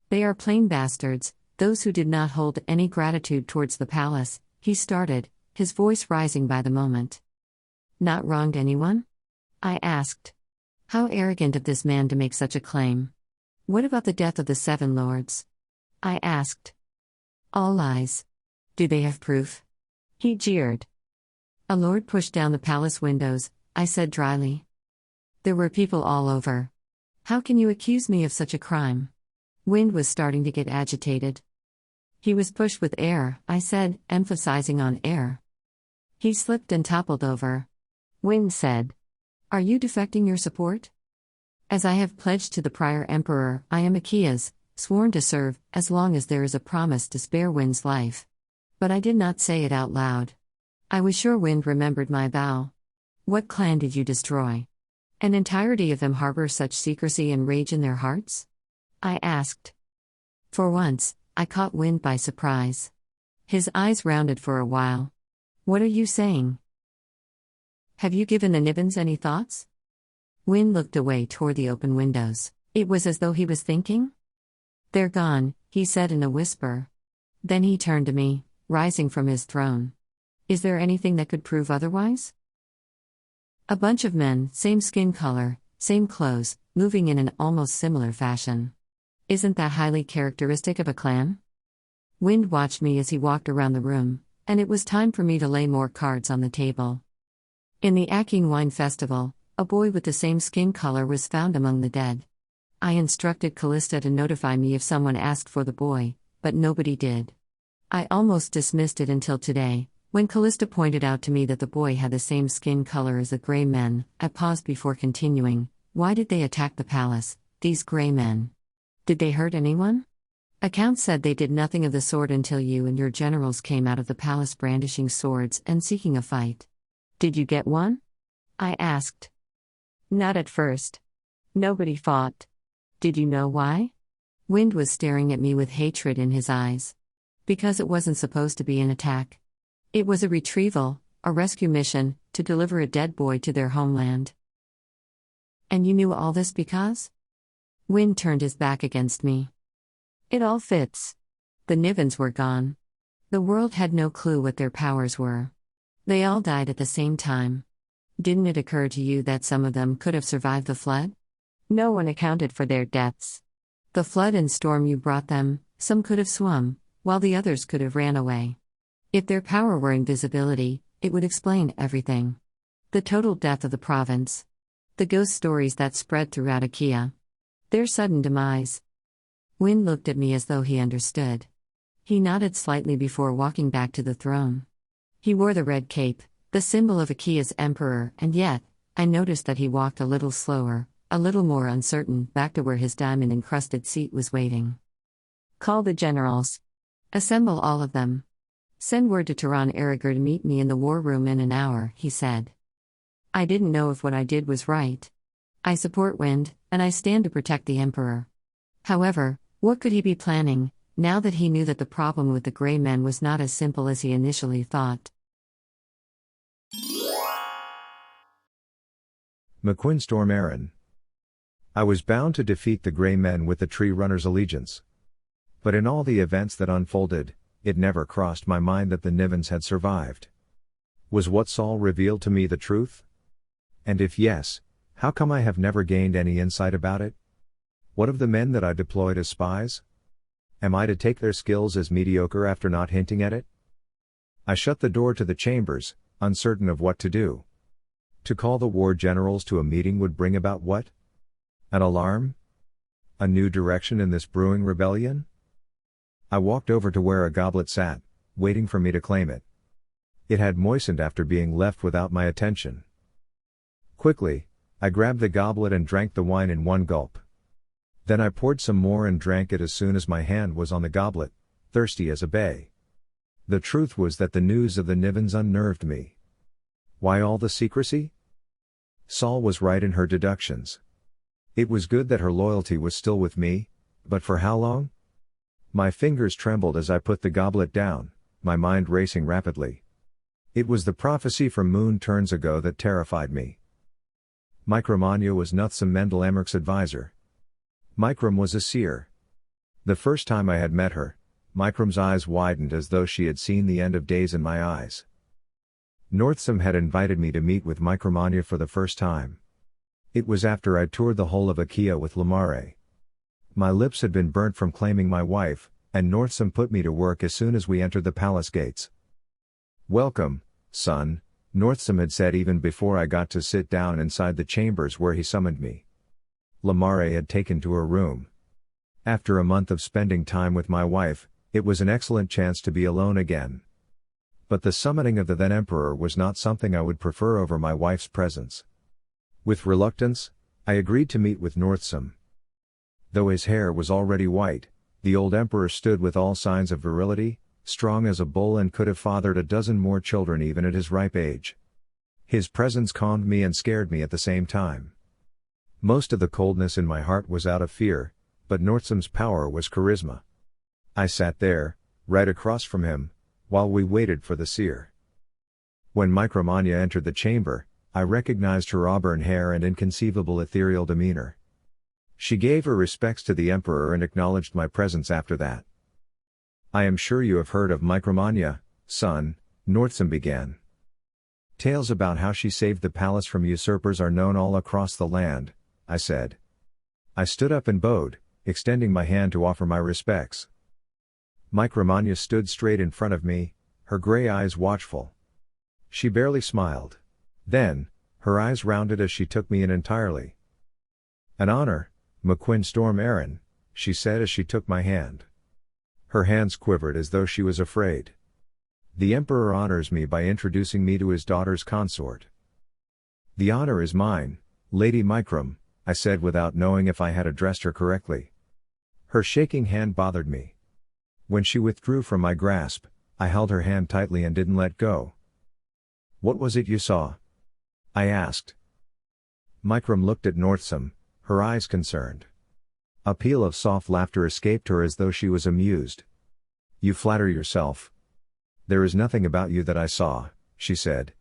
They are plain bastards, those who did not hold any gratitude towards the palace, he started, his voice rising by the moment. Not wronged anyone? I asked. How arrogant of this man to make such a claim. What about the death of the 7 lords? I asked. All lies. Do they have proof? He jeered. A lord pushed down the palace windows, I said dryly. There were people all over. How can you accuse me of such a crime? Wind was starting to get agitated. He was pushed with air, I said, emphasizing on air. He slipped and toppled over. Wind said, Are you defecting your support? As I have pledged to the prior emperor, I am Akea's, sworn to serve, as long as there is a promise to spare Wind's life. But I did not say it out loud. I was sure Wind remembered my vow. What clan did you destroy? An entirety of them harbor such secrecy and rage in their hearts? I asked. For once, I caught Wind by surprise. His eyes rounded for a while. What are you saying? Have you given the Nibbins any thoughts? Wind looked away toward the open windows. It was as though he was thinking. They're gone, he said in a whisper. Then he turned to me, rising from his throne. Is there anything that could prove otherwise? A bunch of men, same skin color, same clothes, moving in an almost similar fashion. Isn't that highly characteristic of a clan? Wind watched me as he walked around the room, and it was time for me to lay more cards on the table. In the Akene Wine Festival, a boy with the same skin color was found among the dead. I instructed Callista to notify me if someone asked for the boy, but nobody did. I almost dismissed it until today, when Callista pointed out to me that the boy had the same skin color as the Grey Men. I paused before continuing. Why did they attack the palace, these Grey Men? Did they hurt anyone? Accounts said they did nothing of the sort until you and your generals came out of the palace brandishing swords and seeking a fight. Did you get one? I asked. Not at first. Nobody fought. Did you know why? Wind was staring at me with hatred in his eyes. Because it wasn't supposed to be an attack. It was a retrieval, a rescue mission, to deliver a dead boy to their homeland. And you knew all this because? Wind turned his back against me. It all fits. The Nivens were gone. The world had no clue what their powers were. They all died at the same time. Didn't it occur to you that some of them could have survived the flood? No one accounted for their deaths. The flood and storm you brought them, some could have swum, while the others could have ran away. If their power were invisibility, it would explain everything. The total death of the province. The ghost stories that spread throughout Akea. Their sudden demise. Wind looked at me as though he understood. He nodded slightly before walking back to the throne. He wore the red cape, the symbol of Akea's emperor, and yet, I noticed that he walked a little slower, a little more uncertain, back to where his diamond-encrusted seat was waiting. Call the generals. Assemble all of them. Send word to Tehran Aragur to meet me in the war room in an hour, he said. I didn't know if what I did was right. I support Wind, and I stand to protect the emperor. However, what could he be planning, now that he knew that the problem with the Grey Men was not as simple as he initially thought? McQuinstorm Aaron. I was bound to defeat the Grey Men with the Tree Runner's allegiance. But in all the events that unfolded, it never crossed my mind that the Nivens had survived. Was what Saul revealed to me the truth? And if yes, how come I have never gained any insight about it? What of the men that I deployed as spies? Am I to take their skills as mediocre after not hinting at it? I shut the door to the chambers, uncertain of what to do. To call the war generals to a meeting would bring about what? An alarm? A new direction in this brewing rebellion? I walked over to where a goblet sat, waiting for me to claim it. It had moistened after being left without my attention. Quickly, I grabbed the goblet and drank the wine in one gulp. Then I poured some more and drank it as soon as my hand was on the goblet, thirsty as a bay. The truth was that the news of the Nivens unnerved me. Why all the secrecy? Saul was right in her deductions. It was good that her loyalty was still with me, but for how long? My fingers trembled as I put the goblet down, my mind racing rapidly. It was the prophecy from moon turns ago that terrified me. Micromania was Northsam Mendel Amark's advisor. Microm was a seer. The first time I had met her, Microm's eyes widened as though she had seen the end of days in my eyes. Northsam had invited me to meet with Micromania for the first time. It was after I'd toured the whole of Akea with Miroe. My lips had been burnt from claiming my wife, and Northsam put me to work as soon as we entered the palace gates. "Welcome, son," Northsam had said even before I got to sit down inside the chambers where he summoned me. Miroe had taken to her room. After a month of spending time with my wife, it was an excellent chance to be alone again. But the summoning of the then emperor was not something I would prefer over my wife's presence. With reluctance, I agreed to meet with Northsam. Though his hair was already white, the old emperor stood with all signs of virility, strong as a bull and could have fathered a dozen more children even at his ripe age. His presence calmed me and scared me at the same time. Most of the coldness in my heart was out of fear, but Northsam's power was charisma. I sat there, right across from him, while we waited for the seer. When Micromania entered the chamber, I recognized her auburn hair and inconceivable ethereal demeanor. She gave her respects to the emperor and acknowledged my presence after that. "I am sure you have heard of Micromania, son," Northsam began. "Tales about how she saved the palace from usurpers are known all across the land," I said. I stood up and bowed, extending my hand to offer my respects. Micromania stood straight in front of me, her gray eyes watchful. She barely smiled. Then, her eyes rounded as she took me in entirely. "An honor, McQuinn Storm Aaron," she said as she took my hand. Her hands quivered as though she was afraid. "The Emperor honors me by introducing me to his daughter's consort." "The honor is mine, Lady Microm," I said without knowing if I had addressed her correctly. Her shaking hand bothered me. When she withdrew from my grasp, I held her hand tightly and didn't let go. "What was it you saw?" I asked. Microm looked at Northsam, her eyes concerned. A peal of soft laughter escaped her as though she was amused. "You flatter yourself. There is nothing about you that I saw," she said.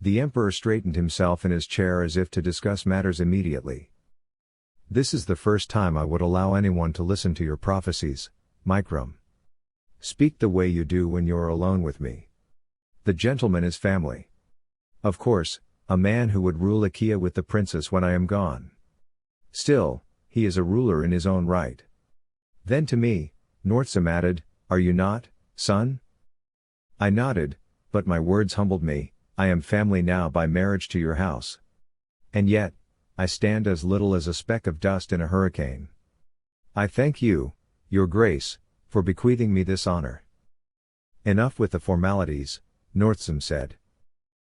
The emperor straightened himself in his chair as if to discuss matters immediately. "This is the first time I would allow anyone to listen to your prophecies, Microm. Speak the way you do when you're alone with me. The gentleman is family. Of course, a man who would rule Akea with the princess when I am gone. Still, he is a ruler in his own right." Then to me, Northsam added, "Are you not, son?" I nodded, but my words humbled me. "I am family now by marriage to your house. And yet, I stand as little as a speck of dust in a hurricane. I thank you, your grace, for bequeathing me this honor." "Enough with the formalities," Northsam said.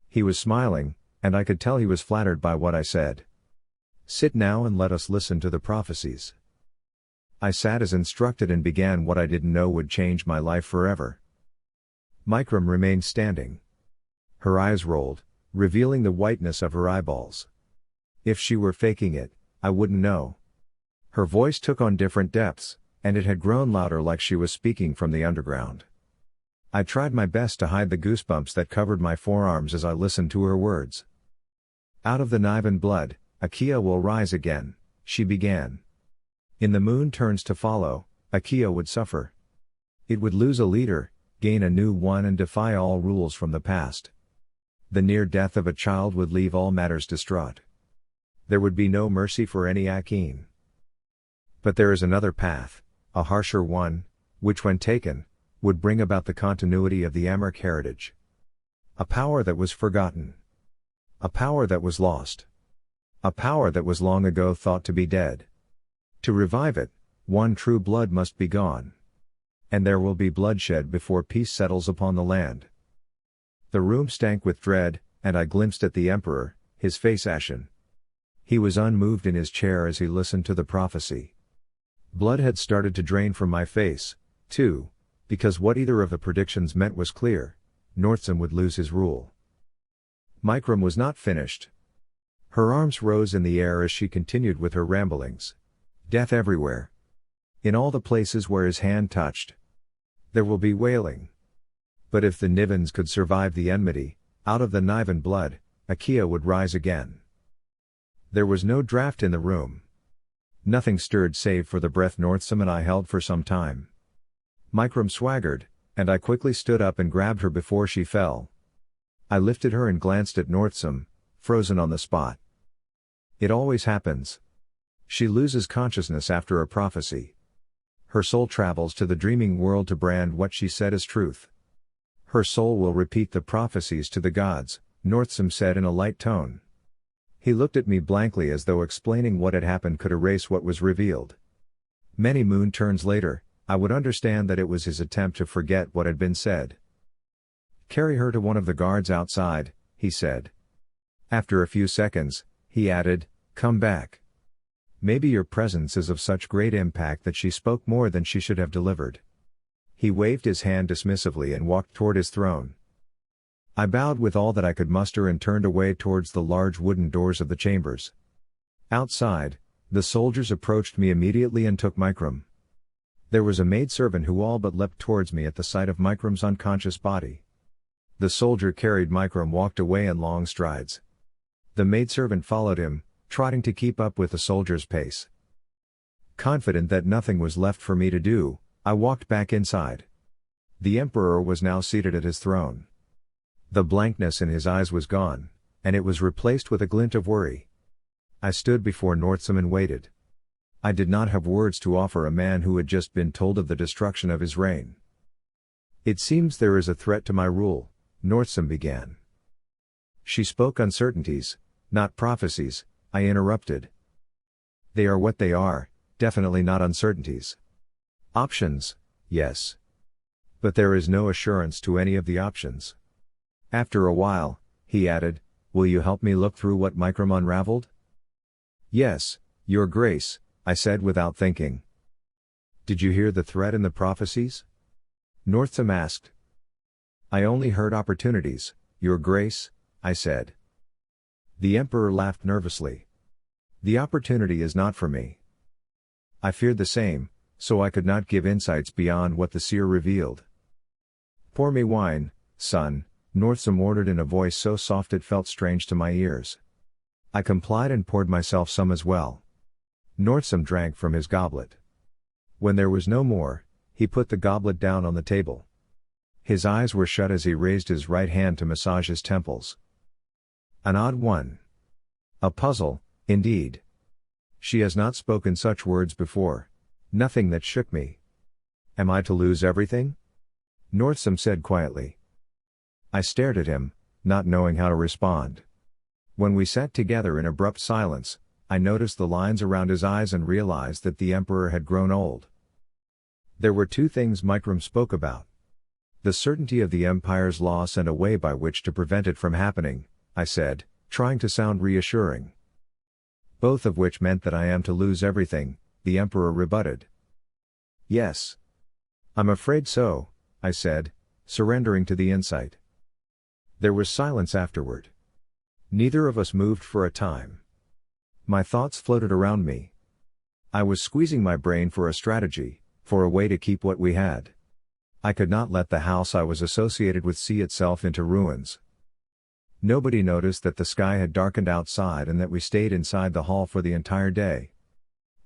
He was smiling, and I could tell he was flattered by what I said. "Sit now and let us listen to the prophecies." I sat as instructed and began what I didn't know would change my life forever. Microm remained standing. Her eyes rolled, revealing the whiteness of her eyeballs. If she were faking it, I wouldn't know. Her voice took on different depths, and it had grown louder like she was speaking from the underground. I tried my best to hide the goosebumps that covered my forearms as I listened to her words. "Out of the Niven blood, Akea will rise again," she began. "In the moon turns to follow, Akea would suffer. It would lose a leader, gain a new one and defy all rules from the past. The near death of a child would leave all matters distraught. There would be no mercy for any Akean. But there is another path, a harsher one, which when taken, would bring about the continuity of the Amark heritage. A power that was forgotten. A power that was lost. A power that was long ago thought to be dead. To revive it, one true blood must be gone. And there will be bloodshed before peace settles upon the land." The room stank with dread, and I glimpsed at the Emperor, his face ashen. He was unmoved in his chair as he listened to the prophecy. Blood had started to drain from my face, too, because what either of the predictions meant was clear: Northsam would lose his rule. Microm was not finished. Her arms rose in the air as she continued with her ramblings. Death everywhere. In all the places where his hand touched. There will be wailing. But if the Nivens could survive the enmity, out of the Niven blood, Akea would rise again. There was no draft in the room. Nothing stirred save for the breath Northsam and I held for some time. Microm swaggered, and I quickly stood up and grabbed her before she fell. I lifted her and glanced at Northsam, frozen on the spot. It always happens. She loses consciousness after a prophecy. Her soul travels to the dreaming world to brand what she said as truth. Her soul will repeat the prophecies to the gods, Northsam said in a light tone. He looked at me blankly as though explaining what had happened could erase what was revealed. Many moon turns later, I would understand that it was his attempt to forget what had been said. Carry her to one of the guards outside, he said. After a few seconds, he added, come back. Maybe your presence is of such great impact that she spoke more than she should have delivered. He waved his hand dismissively and walked toward his throne. I bowed with all that I could muster and turned away towards the large wooden doors of the chambers. Outside, the soldiers approached me immediately and took Microm. There was a maidservant who all but leapt towards me at the sight of Microm's unconscious body. The soldier carried Microm walked away in long strides. The maidservant followed him, trotting to keep up with the soldier's pace. Confident that nothing was left for me to do, I walked back inside. The Emperor was now seated at his throne. The blankness in his eyes was gone, and it was replaced with a glint of worry. I stood before Northsam and waited. I did not have words to offer a man who had just been told of the destruction of his reign. It seems there is a threat to my rule, Northsam began. She spoke uncertainties, not prophecies, I interrupted. They are what they are, definitely not uncertainties. Options, yes. But there is no assurance to any of the options. After a while, he added, will you help me look through what Microm unraveled? Yes, Your Grace, I said without thinking. Did you hear the threat in the prophecies? Northsam asked. I only heard opportunities, Your Grace, I said. The Emperor laughed nervously. The opportunity is not for me. I feared the same, so I could not give insights beyond what the seer revealed. Pour me wine, son, Northsam ordered in a voice so soft it felt strange to my ears. I complied and poured myself some as well. Northsam drank from his goblet. When there was no more, he put the goblet down on the table. His eyes were shut as he raised his right hand to massage his temples. An odd one. A puzzle, indeed. She has not spoken such words before. Nothing that shook me. Am I to lose everything? Northsam said quietly. I stared at him, not knowing how to respond. When we sat together in abrupt silence, I noticed the lines around his eyes and realized that the Emperor had grown old. There were two things Microm spoke about. The certainty of the Empire's loss and a way by which to prevent it from happening, I said, trying to sound reassuring. Both of which meant that I am to lose everything, the Emperor rebutted. Yes. I'm afraid so, I said, surrendering to the insight. There was silence afterward. Neither of us moved for a time. My thoughts floated around me. I was squeezing my brain for a strategy, for a way to keep what we had. I could not let the house I was associated with see itself into ruins. Nobody noticed that the sky had darkened outside and that we stayed inside the hall for the entire day.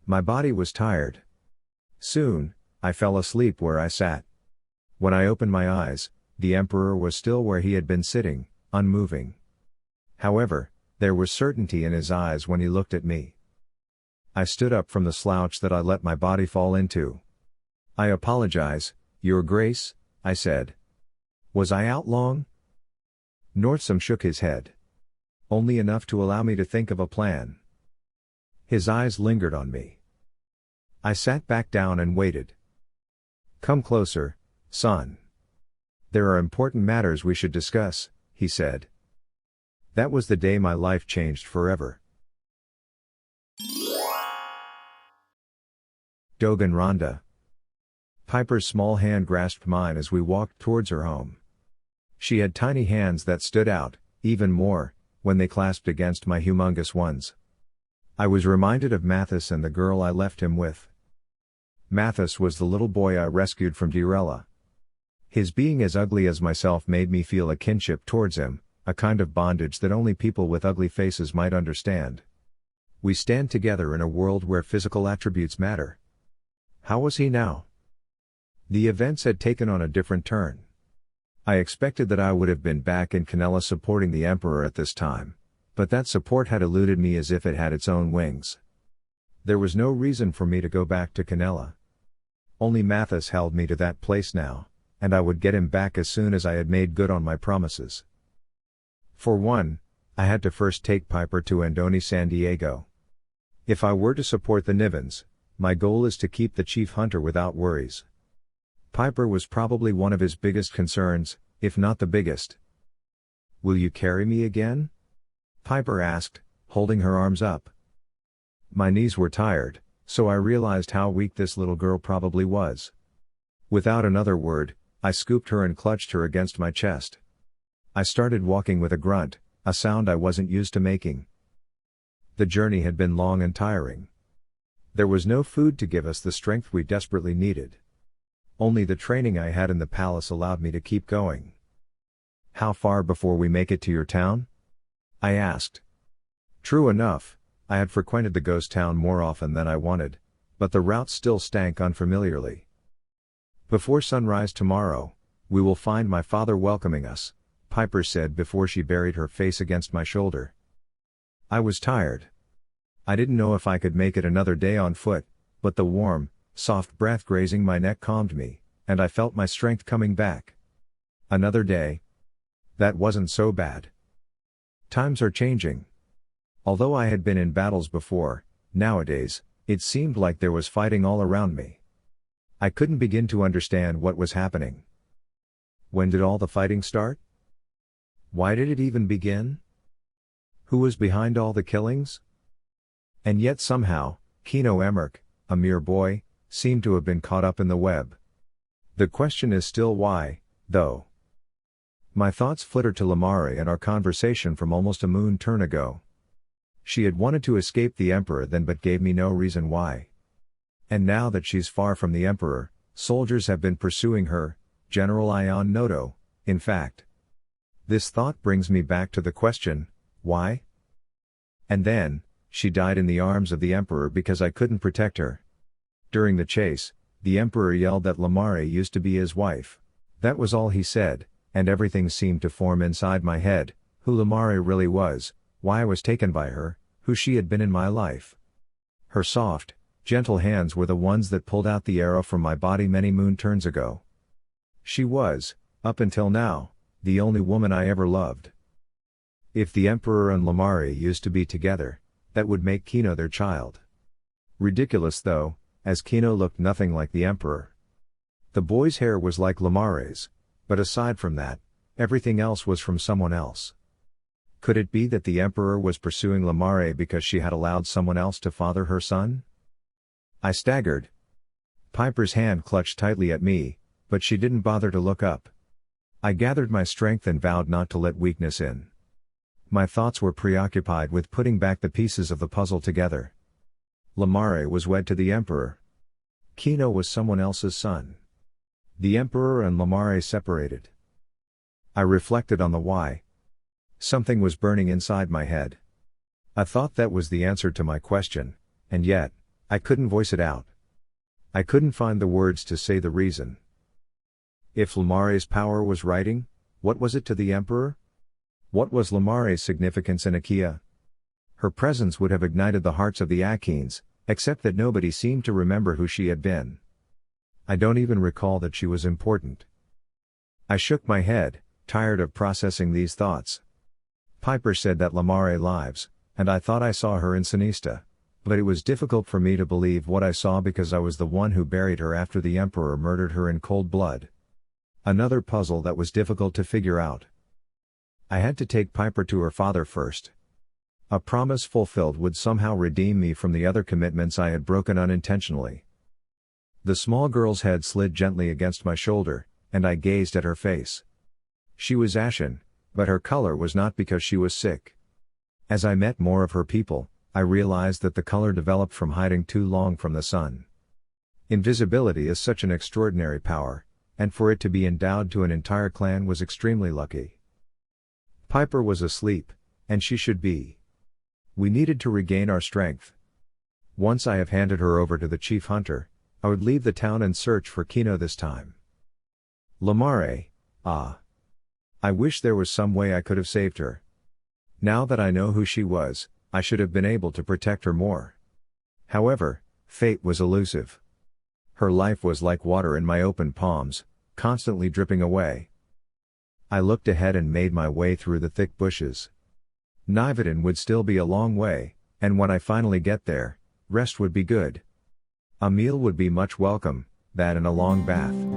My body was tired. Soon, I fell asleep where I sat. When I opened my eyes, the Emperor was still where he had been sitting, unmoving. However, there was certainty in his eyes when he looked at me. I stood up from the slouch that I let my body fall into. I apologize, Your Grace, I said. Was I out long? Northsam shook his head. Only enough to allow me to think of a plan. His eyes lingered on me. I sat back down and waited. Come closer, son. There are important matters we should discuss, he said. That was the day my life changed forever. Dogan Rhonda. Pyper's small hand grasped mine as we walked towards her home. She had tiny hands that stood out, even more, when they clasped against my humongous ones. I was reminded of Mathis and the girl I left him with. Mathis was the little boy I rescued from Dirella. His being as ugly as myself made me feel a kinship towards him, a kind of bondage that only people with ugly faces might understand. We stand together in a world where physical attributes matter. How was he now? The events had taken on a different turn. I expected that I would have been back in Canela supporting the Emperor at this time, but that support had eluded me as if it had its own wings. There was no reason for me to go back to Canela. Only Mathis held me to that place now, and I would get him back as soon as I had made good on my promises. For one, I had to first take Pyper to Andoni San Diego. If I were to support the Nivens, my goal is to keep the chief hunter without worries. Pyper was probably one of his biggest concerns, if not the biggest. Will you carry me again? Pyper asked, holding her arms up. My knees were tired, so I realized how weak this little girl probably was. Without another word, I scooped her and clutched her against my chest. I started walking with a grunt, a sound I wasn't used to making. The journey had been long and tiring. There was no food to give us the strength we desperately needed. Only the training I had in the palace allowed me to keep going. How far before we make it to your town? I asked. True enough, I had frequented the ghost town more often than I wanted, but the route still stank unfamiliarly. Before sunrise tomorrow, we will find my father welcoming us, Pyper said before she buried her face against my shoulder. I was tired. I didn't know if I could make it another day on foot, but the warm, soft breath grazing my neck calmed me, and I felt my strength coming back. Another day? That wasn't so bad. Times are changing. Although I had been in battles before, nowadays, it seemed like there was fighting all around me. I couldn't begin to understand what was happening. When did all the fighting start? Why did it even begin? Who was behind all the killings? And yet somehow, Kino Amark, a mere boy, seemed to have been caught up in the web. The question is still why, though. My thoughts flittered to Lamare and our conversation from almost a moon turn ago. She had wanted to escape the Emperor then but gave me no reason why. And now that she's far from the Emperor, soldiers have been pursuing her, General Ion Noto, in fact. This thought brings me back to the question, why? And then, she died in the arms of the Emperor because I couldn't protect her. During the chase, the Emperor yelled that Lamare used to be his wife. That was all he said, and everything seemed to form inside my head, who Lamare really was, why I was taken by her, who she had been in my life. Her soft, gentle hands were the ones that pulled out the arrow from my body many moon turns ago. She was, up until now, the only woman I ever loved. If the Emperor and Lamare used to be together, that would make Kino their child. Ridiculous though, as Kino looked nothing like the Emperor. The boy's hair was like Lamare's, but aside from that, everything else was from someone else. Could it be that the Emperor was pursuing Lamare because she had allowed someone else to father her son? I staggered. Pyper's hand clutched tightly at me, but she didn't bother to look up. I gathered my strength and vowed not to let weakness in. My thoughts were preoccupied with putting back the pieces of the puzzle together. Lamare was wed to the Emperor. Kino was someone else's son. The Emperor and Lamare separated. I reflected on the why. Something was burning inside my head. I thought that was the answer to my question, and yet, I couldn't voice it out. I couldn't find the words to say the reason. If Lamare's power was writing, what was it to the Emperor? What was Lamare's significance in Akea? Her presence would have ignited the hearts of the Akeens, except that nobody seemed to remember who she had been. I don't even recall that she was important. I shook my head, tired of processing these thoughts. Pyper said that Lamare lives, and I thought I saw her in Sinista, but it was difficult for me to believe what I saw because I was the one who buried her after the Emperor murdered her in cold blood. Another puzzle that was difficult to figure out. I had to take Pyper to her father first. A promise fulfilled would somehow redeem me from the other commitments I had broken unintentionally. The small girl's head slid gently against my shoulder, and I gazed at her face. She was ashen, but her color was not because she was sick. As I met more of her people, I realized that the color developed from hiding too long from the sun. Invisibility is such an extraordinary power, and for it to be endowed to an entire clan was extremely lucky. Pyper was asleep, and she should be. We needed to regain our strength. Once I have handed her over to the chief hunter, I would leave the town and search for Kino this time. Lamare, ah. I wish there was some way I could have saved her. Now that I know who she was, I should have been able to protect her more. However, fate was elusive. Her life was like water in my open palms, constantly dripping away. I looked ahead and made my way through the thick bushes. Nivedon would still be a long way, and when I finally get there, rest would be good. A meal would be much welcome, that and a long bath.